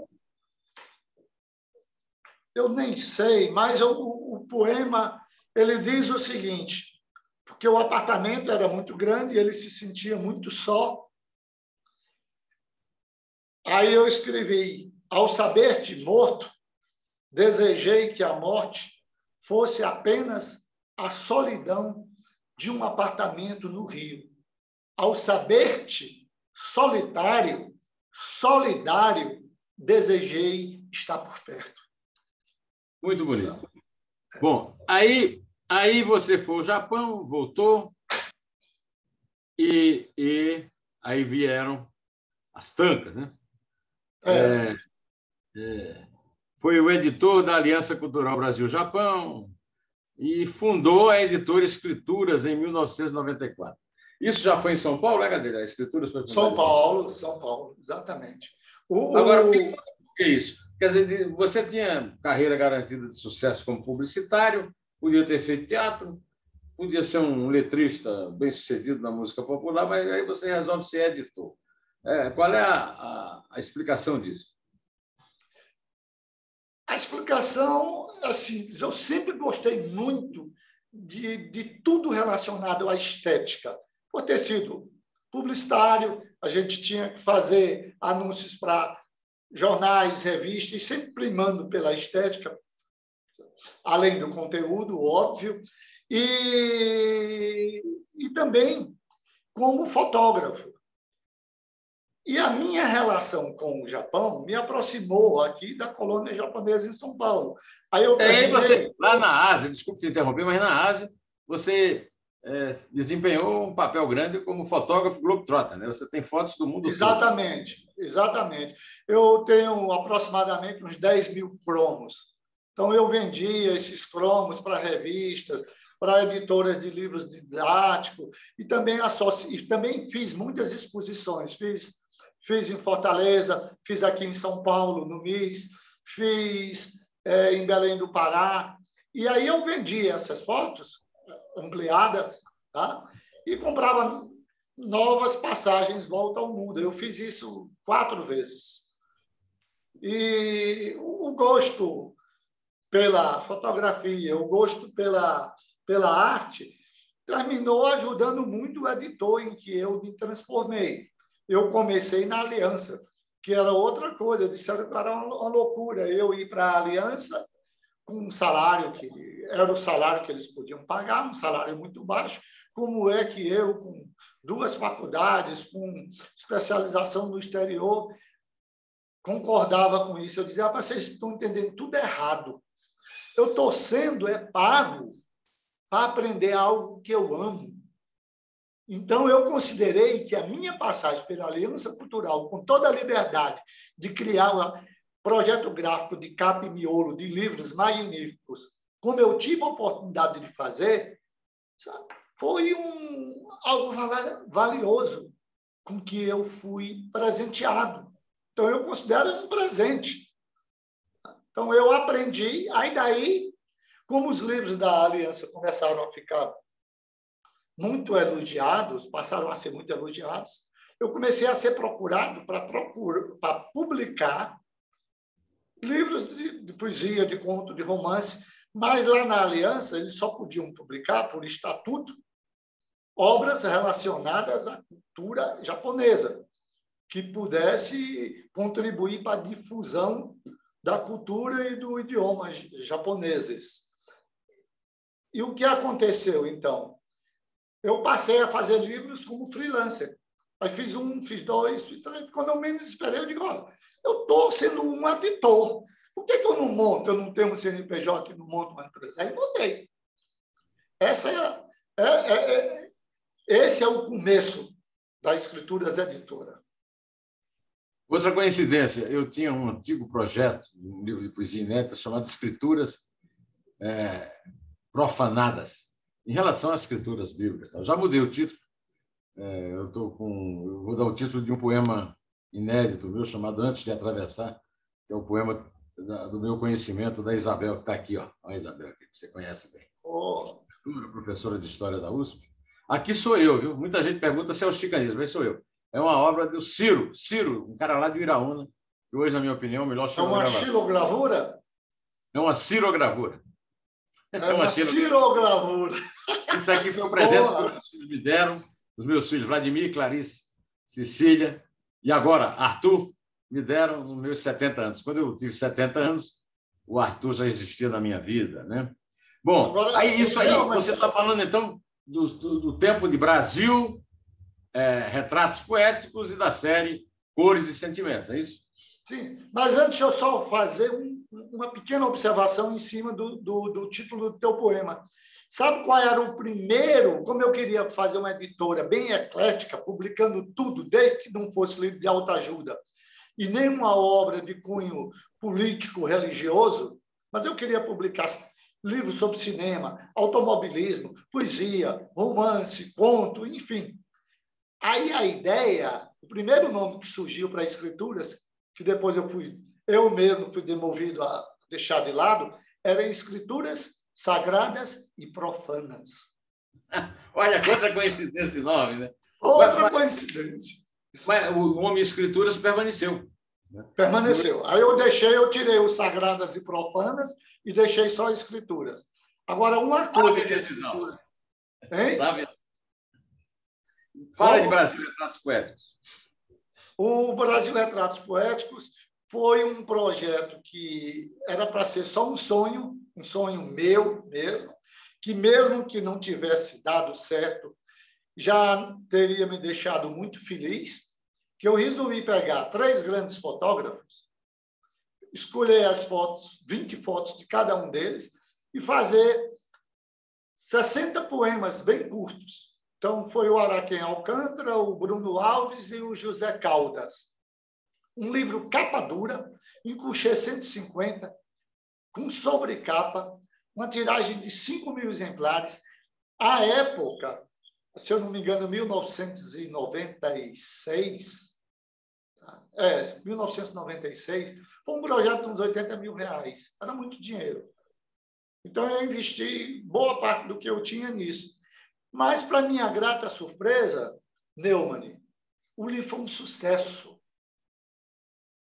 Speaker 2: Eu nem sei, mas o poema ele diz o seguinte, porque o apartamento era muito grande, ele se sentia muito só. Aí eu escrevi: ao saber-te morto, desejei que a morte fosse apenas a solidão de um apartamento no Rio. Ao saber-te solitário, solidário, desejei estar por perto.
Speaker 1: Muito bonito. Bom, aí você foi ao Japão, voltou, e aí vieram as tancas, né? Foi o editor da Aliança Cultural Brasil-Japão e fundou a editora Escrituras em 1994. Isso já foi em São Paulo, né, Gadeira? A Escrituras foi fundada
Speaker 2: São Paulo, exatamente.
Speaker 1: Agora, por que isso? Quer dizer, você tinha carreira garantida de sucesso como publicitário, podia ter feito teatro, podia ser um letrista bem-sucedido na música popular, mas aí você resolve ser editor. Qual é a explicação disso?
Speaker 2: A explicação é simples. Eu sempre gostei muito de tudo relacionado à estética. Por ter sido publicitário, a gente tinha que fazer anúncios para jornais, revistas, sempre primando pela estética, além do conteúdo, óbvio, e também como fotógrafo. E a minha relação com o Japão me aproximou aqui da colônia japonesa em São Paulo. Aí eu
Speaker 1: você, lá na Ásia, desculpe te interromper, mas na Ásia, você desempenhou um papel grande como fotógrafo globetrotter, né? Você tem fotos do mundo
Speaker 2: Exatamente, todo. Exatamente. Eu tenho aproximadamente uns 10.000 cromos. Então, eu vendia esses cromos para revistas, para editoras de livros didáticos, e também fiz muitas exposições. Fiz em Fortaleza, fiz aqui em São Paulo, no MIS, fiz em Belém do Pará. E aí eu vendia essas fotos ampliadas, tá? E comprava novas passagens volta ao mundo. Eu fiz isso 4 vezes. E o gosto pela fotografia, o gosto pela arte, terminou ajudando muito o editor em que eu me transformei. Eu comecei na Aliança, que era outra coisa. Disseram que era uma loucura eu ir para a Aliança com um salário que era o salário que eles podiam pagar, um salário muito baixo. Como é que eu, com 2 faculdades, com especialização no exterior, concordava com isso? Eu dizia, vocês estão entendendo tudo errado. Eu estou sendo pago para aprender algo que eu amo. Então, eu considerei que a minha passagem pela Aliança Cultural, com toda a liberdade de criar um projeto gráfico de capa e miolo, de livros magníficos, como eu tive a oportunidade de fazer, sabe, foi algo valioso com que eu fui presenteado. Então, eu considero um presente. Então, eu aprendi, aí daí, como os livros da Aliança começaram a ficar muito elogiados, passaram a ser muito elogiados, eu comecei a ser procurado para publicar livros de poesia, de conto, de romance, mas lá na Aliança eles só podiam publicar, por estatuto, obras relacionadas à cultura japonesa, que pudesse contribuir para a difusão da cultura e do idioma japoneses. E o que aconteceu, então? Eu passei a fazer livros como freelancer. Aí fiz 1, fiz 2, fiz 3. Quando eu menos esperei, eu digo, olha, eu estou sendo um editor. Por que eu não monto? Eu não tenho um CNPJ que não monto uma empresa. Aí montei. Esse é o começo da Escrituras Editora.
Speaker 1: Outra coincidência, eu tinha um antigo projeto, um livro de poesia inédita chamado Escrituras Profanadas, em relação às escrituras bíblicas. Eu já mudei o título. Eu vou dar o título de um poema inédito meu chamado Antes de Atravessar, que é o poema do meu conhecimento da Isabel, que está aqui. Ó. A Isabel, que você conhece bem. Professora de História da USP. Aqui sou eu, viu? Muita gente pergunta se é o chicanismo, mas sou eu. É uma obra do Ciro, um cara lá de Iraúna, que hoje, na minha opinião, é o melhor xilogravador.
Speaker 2: É uma xilogravura?
Speaker 1: É uma cirogravura.
Speaker 2: É uma cirogravura.
Speaker 1: Isso aqui foi um presente que os meus filhos me deram, os meus filhos Vladimir, Clarice, Cecília e agora Arthur me deram nos meus 70 anos. Quando eu tive 70 anos, o Arthur já existia na minha vida, né? Bom, agora, aí isso aí, você está falando, então, do tempo de Brasil, retratos poéticos e da série Cores e Sentimentos, é isso?
Speaker 2: Sim, mas antes eu só fazer uma pequena observação em cima do título do teu poema. Sabe qual era o primeiro? Como eu queria fazer uma editora bem eclética, publicando tudo, desde que não fosse livro de autoajuda, e nenhuma obra de cunho político, religioso, mas eu queria publicar livros sobre cinema, automobilismo, poesia, romance, conto, enfim. Aí a ideia, o primeiro nome que surgiu para Escrituras, que depois eu mesmo fui demovido a deixar de lado, era Escrituras Sagradas e Profanas.
Speaker 1: Olha, outra coincidência esse nome, né?
Speaker 2: Outra coincidência.
Speaker 1: Mas o nome Escrituras permaneceu. Né?
Speaker 2: Permaneceu. Aí eu tirei os Sagradas e Profanas e deixei só Escrituras. Agora, uma coisa...
Speaker 1: Sabe decisão.
Speaker 2: Hein?
Speaker 1: Sabe? Fala de Brasil Retratos Poéticos.
Speaker 2: O Brasil Retratos Poéticos foi um projeto que era para ser só um sonho meu mesmo, que mesmo que não tivesse dado certo, já teria me deixado muito feliz, que eu resolvi pegar 3 grandes fotógrafos, escolher as fotos, 20 fotos de cada um deles, e fazer 60 poemas bem curtos. Então, foi o Araquém Alcântara, o Bruno Alves e o José Caldas. Um livro capa dura, em couché 150, com sobrecapa, uma tiragem de 5.000 exemplares. À época, se eu não me engano, 1996, 1996, foi um projeto de uns R$80.000. Era muito dinheiro. Então, eu investi boa parte do que eu tinha nisso. Mas, para minha grata surpresa, Neumann, o livro foi um sucesso.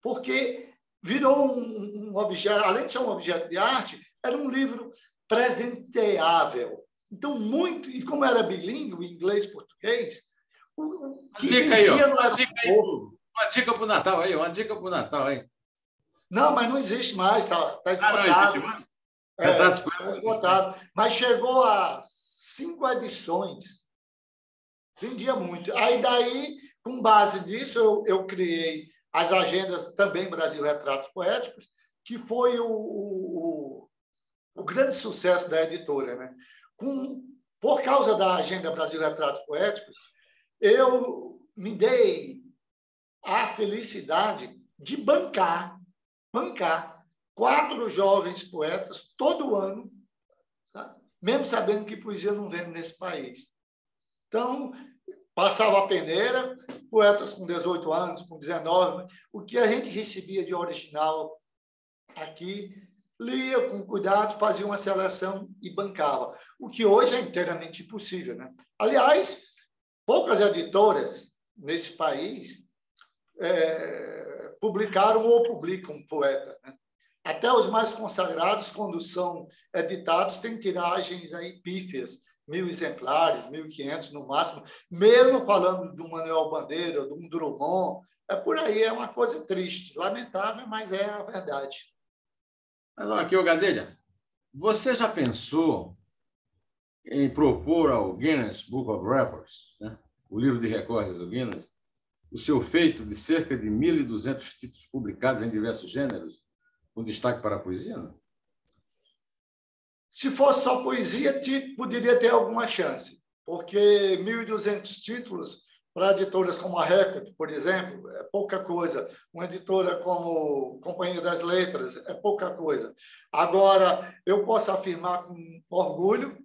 Speaker 2: Porque virou um objeto, além de ser um objeto de arte, era um livro presenteável. Então, muito, e como era bilíngue, inglês e português, o que vendia no aeroporto.
Speaker 1: Uma dica para o Natal aí, uma dica para o Natal aí.
Speaker 2: Não, mas não existe mais, está esgotado.
Speaker 1: Não existe mais?
Speaker 2: Está esgotado. Mas chegou a 5 edições. Vendia muito. Aí, daí, com base nisso, eu criei as agendas também Brasil Retratos Poéticos, que foi o grande sucesso da editora. Né? Por causa da agenda Brasil Retratos Poéticos, eu me dei a felicidade de bancar 4 jovens poetas todo ano, tá? Mesmo sabendo que poesia não vende nesse país. Então, passava a peneira, poetas com 18 anos, com 19, o que a gente recebia de original aqui, lia com cuidado, fazia uma seleção e bancava, o que hoje é inteiramente impossível. Né? Aliás, poucas editoras nesse país publicaram ou publicam poeta. Né? Até os mais consagrados, quando são editados, têm tiragens aí pífias, 1.000 exemplares, 1.500 no máximo, mesmo falando do Manuel Bandeira, de um Drummond, por aí, é uma coisa triste, lamentável, mas é a verdade.
Speaker 1: Mas aqui, ô Gadelha, você já pensou em propor ao Guinness Book of Records, né, o livro de recordes do Guinness, o seu feito de cerca de 1.200 títulos publicados em diversos gêneros, com destaque para a poesia? Não?
Speaker 2: Se fosse só poesia, poderia ter alguma chance, porque 1.200 títulos para editoras como a Record, por exemplo, é pouca coisa. Uma editora como Companhia das Letras é pouca coisa. Agora, eu posso afirmar com orgulho,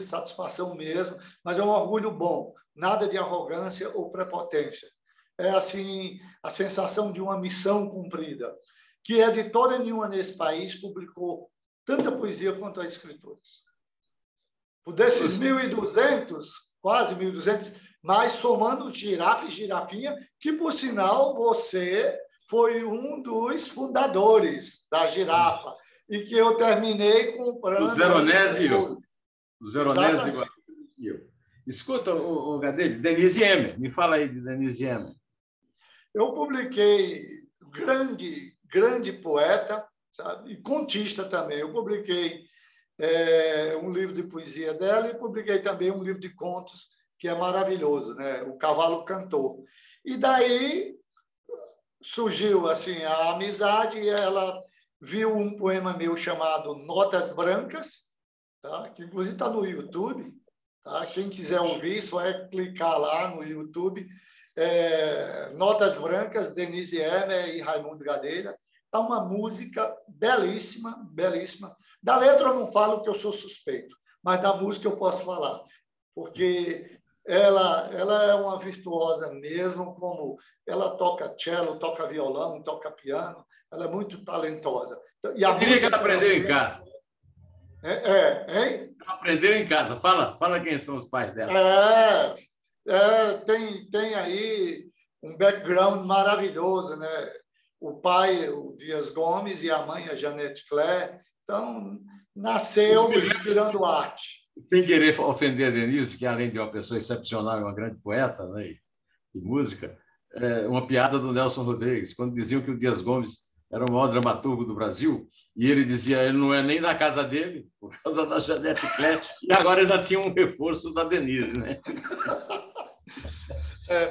Speaker 2: satisfação mesmo, mas é um orgulho bom, nada de arrogância ou prepotência. É assim a sensação de uma missão cumprida, que editora nenhuma nesse país publicou tanta poesia quanto as escritoras. Por desses 1.200, quase 1.200, mas somando Girafa e Girafinha, que, por sinal, você foi um dos fundadores da Girafa, e que eu terminei comprando...
Speaker 1: O Zeronese e eu. O Zeronese e eu. Escuta, o Gadelha, Denise Emer, me fala aí de Denise Emer.
Speaker 2: Eu publiquei grande poeta, sabe? E contista também. Eu publiquei um livro de poesia dela e publiquei também um livro de contos que é maravilhoso, né? O Cavalo Cantor. E daí surgiu assim a amizade e ela viu um poema meu chamado Notas Brancas, tá? Que inclusive está no YouTube. Tá? Quem quiser ouvir, só é clicar lá no YouTube. Notas Brancas, Denise Emer e Raimundo Gadelha. Está uma música belíssima, belíssima. Da letra eu não falo porque eu sou suspeito, mas da música eu posso falar, porque ela é uma virtuosa mesmo, como ela toca cello, toca violão, toca piano, ela é muito talentosa. E a
Speaker 1: música que ela aprendeu em casa.
Speaker 2: Hein?
Speaker 1: Ela aprendeu em casa. Fala quem são os pais dela.
Speaker 2: Tem aí um background maravilhoso, né? O pai, o Dias Gomes, e a mãe, a Janete Claire. Então, nasceu inspirando arte.
Speaker 1: Sem querer ofender a Denise, que além de uma pessoa excepcional e uma grande poeta, né, e música, uma piada do Nelson Rodrigues, quando diziam que o Dias Gomes era o maior dramaturgo do Brasil, e ele dizia ele não é nem da casa dele, por causa da Janete Claire, e agora ainda tinha um reforço da Denise. Né?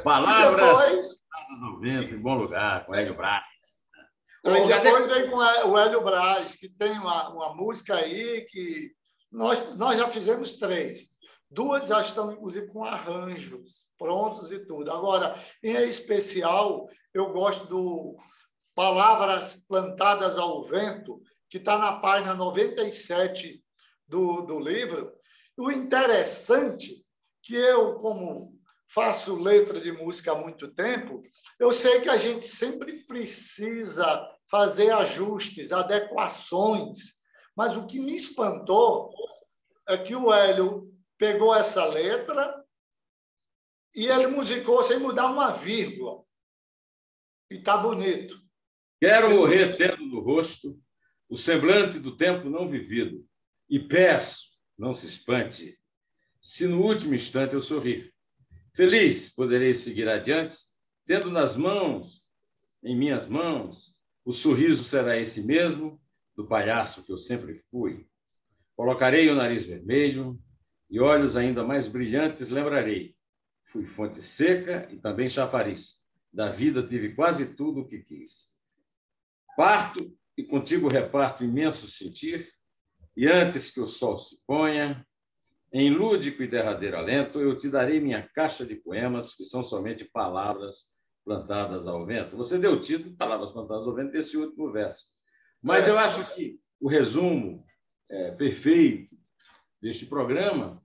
Speaker 1: Palavras do vento, em bom lugar, com Hélio Brás.
Speaker 2: Aí depois vem com o Hélio Brás, que tem uma música aí que Nós já fizemos 3. 2 já estão, inclusive, com arranjos prontos e tudo. Agora, em especial, eu gosto do Palavras Plantadas ao Vento, que está na página 97 do livro. O interessante que eu, como faço letra de música há muito tempo, eu sei que a gente sempre precisa fazer ajustes, adequações, mas o que me espantou é que o Hélio pegou essa letra e ele musicou sem mudar uma vírgula. E está bonito.
Speaker 1: Quero morrer tendo no rosto o semblante do tempo não vivido e peço, não se espante, se no último instante eu sorrir. Feliz poderei seguir adiante, tendo nas mãos, em minhas mãos, o sorriso será esse mesmo do palhaço que eu sempre fui. Colocarei o nariz vermelho e olhos ainda mais brilhantes lembrarei. Fui fonte seca e também chafariz. Da vida tive quase tudo o que quis. Parto e contigo reparto imenso sentir, e antes que o sol se ponha, em lúdico e derradeiro alento, eu te darei minha caixa de poemas, que são somente palavras plantadas ao vento. Você deu o título, Palavras Plantadas ao Vento, desse último verso. Mas eu acho que o resumo perfeito deste programa,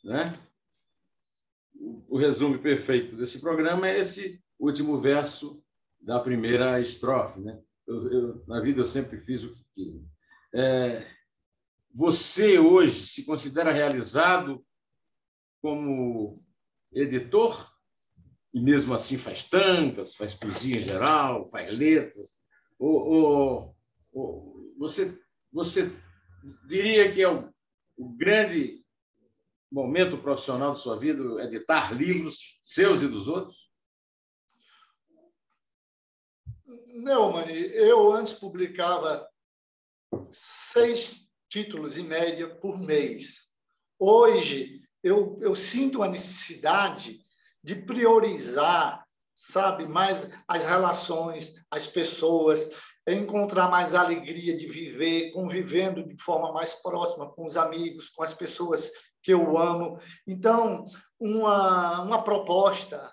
Speaker 1: né? O resumo perfeito desse programa é esse último verso da primeira estrofe, né? Na vida eu sempre fiz o que quis. Você hoje se considera realizado como editor e mesmo assim faz tangas, faz poesia em geral, faz letras? Ou você diria que é o grande momento profissional de sua vida editar livros seus e dos outros?
Speaker 2: Não, Mani, eu antes publicava 6 títulos em média por mês. Hoje, eu sinto a necessidade de priorizar, sabe, mais as relações, as pessoas, encontrar mais alegria de viver, convivendo de forma mais próxima com os amigos, com as pessoas que eu amo. Então, uma proposta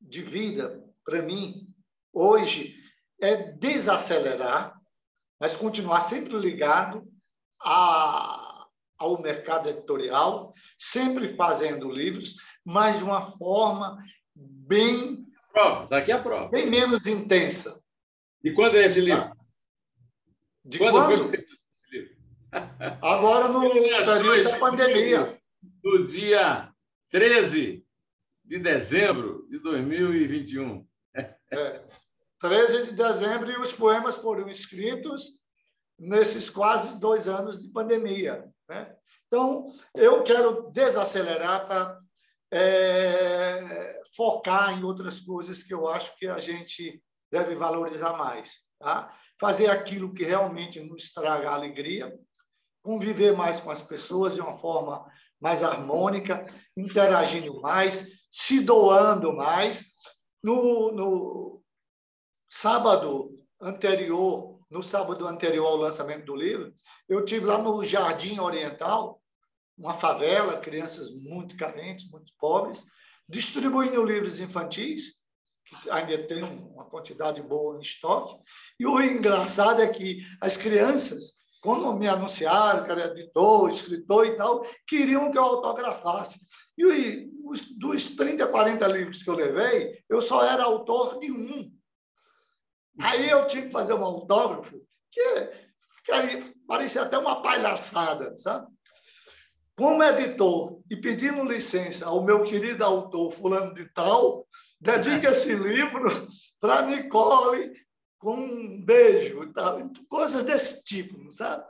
Speaker 2: de vida, para mim, hoje, é desacelerar, mas continuar sempre ligado ao mercado editorial, sempre fazendo livros, mas de uma forma bem...
Speaker 1: Daqui a prova.
Speaker 2: Bem menos intensa.
Speaker 1: E quando é esse livro?
Speaker 2: De
Speaker 1: quando? Foi que você fez esse livro?
Speaker 2: Agora, no período da pandemia.
Speaker 1: No dia 13 de dezembro de 2021.
Speaker 2: 13 de dezembro, e os poemas foram escritos nesses quase 2 anos de pandemia, né? Então, eu quero desacelerar para focar em outras coisas que eu acho que a gente deve valorizar mais, tá? Fazer aquilo que realmente nos traga alegria, conviver mais com as pessoas de uma forma mais harmônica, interagindo mais, se doando mais. No sábado anterior ao lançamento do livro, eu tive lá no Jardim Oriental, uma favela, crianças muito carentes, muito pobres, distribuindo livros infantis, que ainda tem uma quantidade boa em estoque. E o engraçado é que as crianças, quando me anunciaram que era editor, escritor e tal, queriam que eu autografasse. E dos 30, 40 livros que eu levei, eu só era autor de 1. Aí eu tinha que fazer um autógrafo que parecia até uma palhaçada, sabe? Como editor e pedindo licença ao meu querido autor fulano de tal, dedica esse livro para Nicole com um beijo, tal, coisas desse tipo, sabe?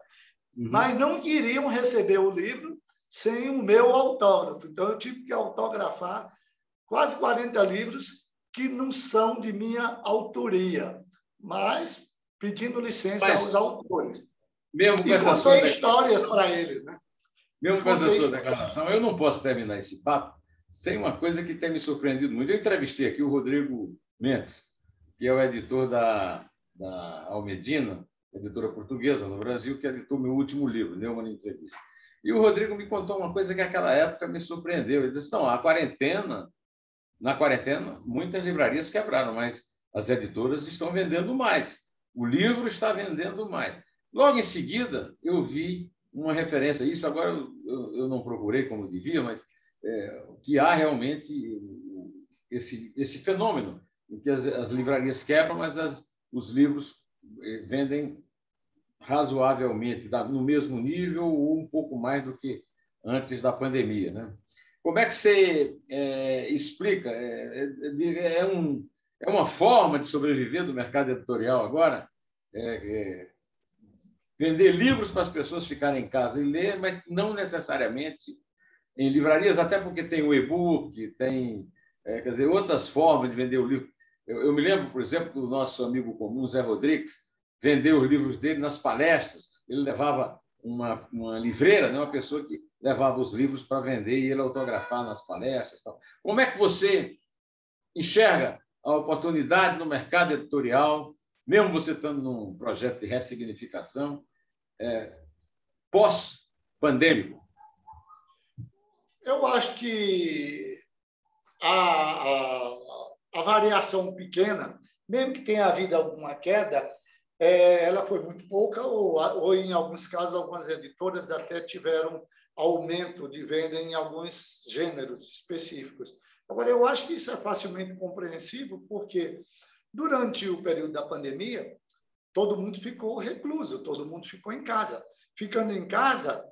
Speaker 2: Uhum. Mas não queriam receber o livro sem o meu autógrafo. Então, eu tive que autografar quase 40 livros que não são de minha autoria, mas pedindo licença aos autores.
Speaker 1: Mesmo com
Speaker 2: e contei histórias para eles, né?
Speaker 1: Mesmo com essa sua declaração, eu não posso terminar esse papo sem uma coisa que tem me surpreendido muito. Eu entrevistei aqui o Rodrigo Mendes, que é o editor da Almedina, editora portuguesa no Brasil, que editou meu último livro, Neumann Entrevista. E o Rodrigo me contou uma coisa que naquela época me surpreendeu. Ele disse, não, na quarentena, muitas livrarias quebraram, mas as editoras estão vendendo mais. O livro está vendendo mais. Logo em seguida, eu vi uma referência. Isso agora eu não procurei como devia, mas que há realmente esse fenômeno em que as livrarias quebram, mas os livros vendem razoavelmente, no mesmo nível ou um pouco mais do que antes da pandemia, né? Como é que você explica? É uma forma de sobreviver do mercado editorial agora? Vender livros para as pessoas ficarem em casa e ler, mas não necessariamente em livrarias, até porque tem o e-book, tem quer dizer, outras formas de vender o livro. Eu me lembro, por exemplo, do nosso amigo comum, Zé Rodrigues, vendeu os livros dele nas palestras. Ele levava uma livreira, né? Uma pessoa que levava os livros para vender e ele autografar nas palestras. Tal. Como é que você enxerga a oportunidade no mercado editorial, mesmo você estando num projeto de ressignificação, pós-pandêmico?
Speaker 2: Eu acho que a variação pequena, mesmo que tenha havido alguma queda, ela foi muito pouca, ou em alguns casos, algumas editoras até tiveram aumento de venda em alguns gêneros específicos. Agora, eu acho que isso é facilmente compreensível, porque durante o período da pandemia, todo mundo ficou recluso, todo mundo ficou em casa. Ficando em casa,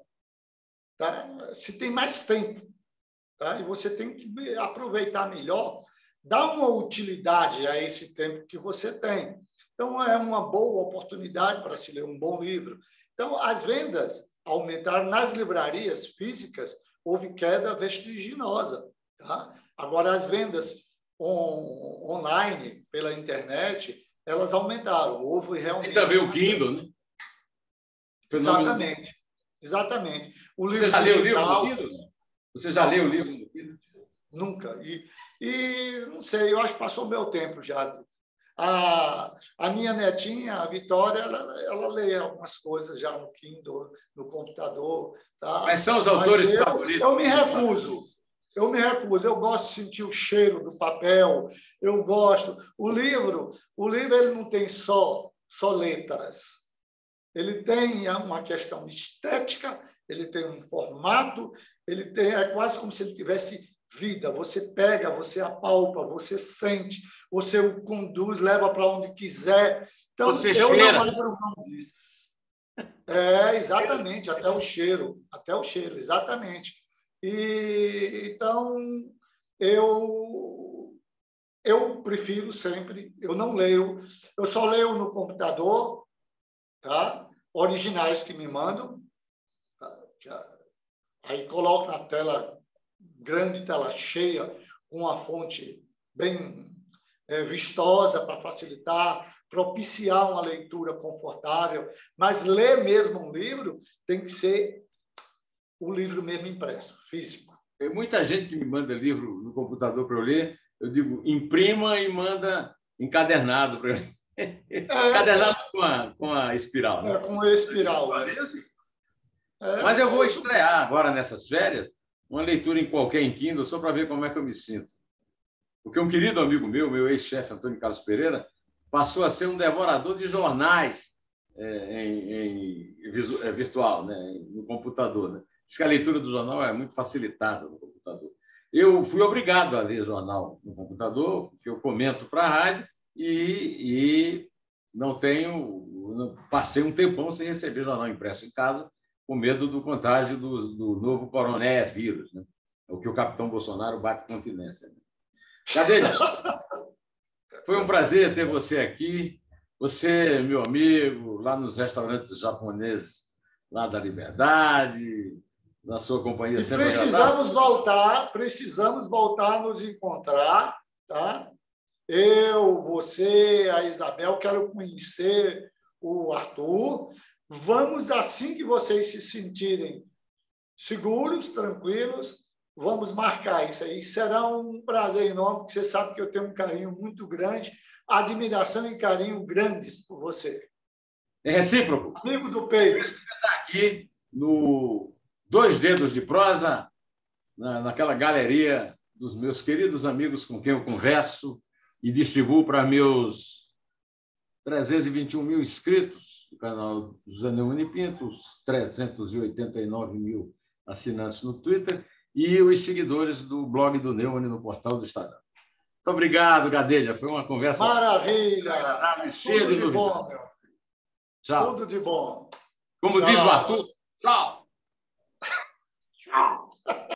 Speaker 2: tá, se tem mais tempo, tá? E você tem que aproveitar melhor, dar uma utilidade a esse tempo que você tem. Então, é uma boa oportunidade para se ler um bom livro. Então, as vendas aumentaram nas livrarias físicas, houve queda vertiginosa. Tá? Agora, as vendas online, pela internet, elas aumentaram. Houve realmente...
Speaker 1: E também o Kindle, né?
Speaker 2: Exatamente. Exatamente. O livro
Speaker 1: Você já leu o livro
Speaker 2: digital...
Speaker 1: do Kindle? Você já leu o livro do Kindle?
Speaker 2: Nunca. E não sei, eu acho que passou o meu tempo já. A minha netinha, a Vitória, ela lê algumas coisas já no Kindle, no computador. Tá?
Speaker 1: Quais são os autores favoritos?
Speaker 2: Eu me recuso. Eu me recuso. Eu gosto de sentir o cheiro do papel. Eu gosto. O livro ele não tem só letras. Ele tem uma questão estética, ele tem um formato, é quase como se ele tivesse vida. Você pega, você apalpa, você sente, você o conduz, leva para onde quiser. Então,
Speaker 1: você
Speaker 2: eu
Speaker 1: cheira.
Speaker 2: não abro mão disso. Exatamente, até o cheiro, exatamente. Então, eu prefiro sempre, eu não leio, eu só leio no computador, tá? Originais que me mandam, tá? Aí coloco na tela grande, tela cheia, com uma fonte bem vistosa para facilitar, propiciar uma leitura confortável, mas ler mesmo um livro tem que ser o livro mesmo impresso, físico.
Speaker 1: Tem muita gente que me manda livro no computador para eu ler, eu digo, imprima e manda encadernado para eu ler. Encadernado com a espiral. Né?
Speaker 2: Com a espiral.
Speaker 1: Mas eu vou estrear agora, nessas férias, uma leitura em qualquer em Kindle, só para ver como é que eu me sinto. Porque um querido amigo meu ex-chefe, Antônio Carlos Pereira, passou a ser um devorador de jornais virtual, né? No computador. Né? Diz que a leitura do jornal é muito facilitada no computador. Eu fui obrigado a ler jornal no computador, porque eu comento para a rádio e não passei um tempão sem receber jornal impresso em casa, com medo do contágio do novo coronavírus, né? O que o capitão Bolsonaro bate continência. Né? Gadelha, foi um prazer ter você aqui. Você, meu amigo, lá nos restaurantes japoneses, lá da Liberdade, na sua companhia sempre
Speaker 2: precisamos voltar a nos encontrar, tá? Eu, você, a Isabel, quero conhecer o Arthur. Vamos, assim que vocês se sentirem seguros, tranquilos, vamos marcar isso aí. Será um prazer enorme, porque você sabe que eu tenho um carinho muito grande, admiração e carinho grandes por você.
Speaker 1: É recíproco.
Speaker 2: Amigo do peito.
Speaker 1: Por isso que você está aqui no Dois Dedos de Prosa, naquela galeria dos meus queridos amigos com quem eu converso e distribuo para meus 321 mil inscritos do canal José Neumann Pinto, os 389 mil assinantes no Twitter e os seguidores do blog do Neumann no portal do Estadão. Muito obrigado, Gadelha. Foi uma conversa
Speaker 2: maravilha,
Speaker 1: cheia de
Speaker 2: bom, meu.
Speaker 1: Tchau.
Speaker 2: Tudo de bom.
Speaker 1: Como diz o Arthur, tchau.
Speaker 2: Tchau.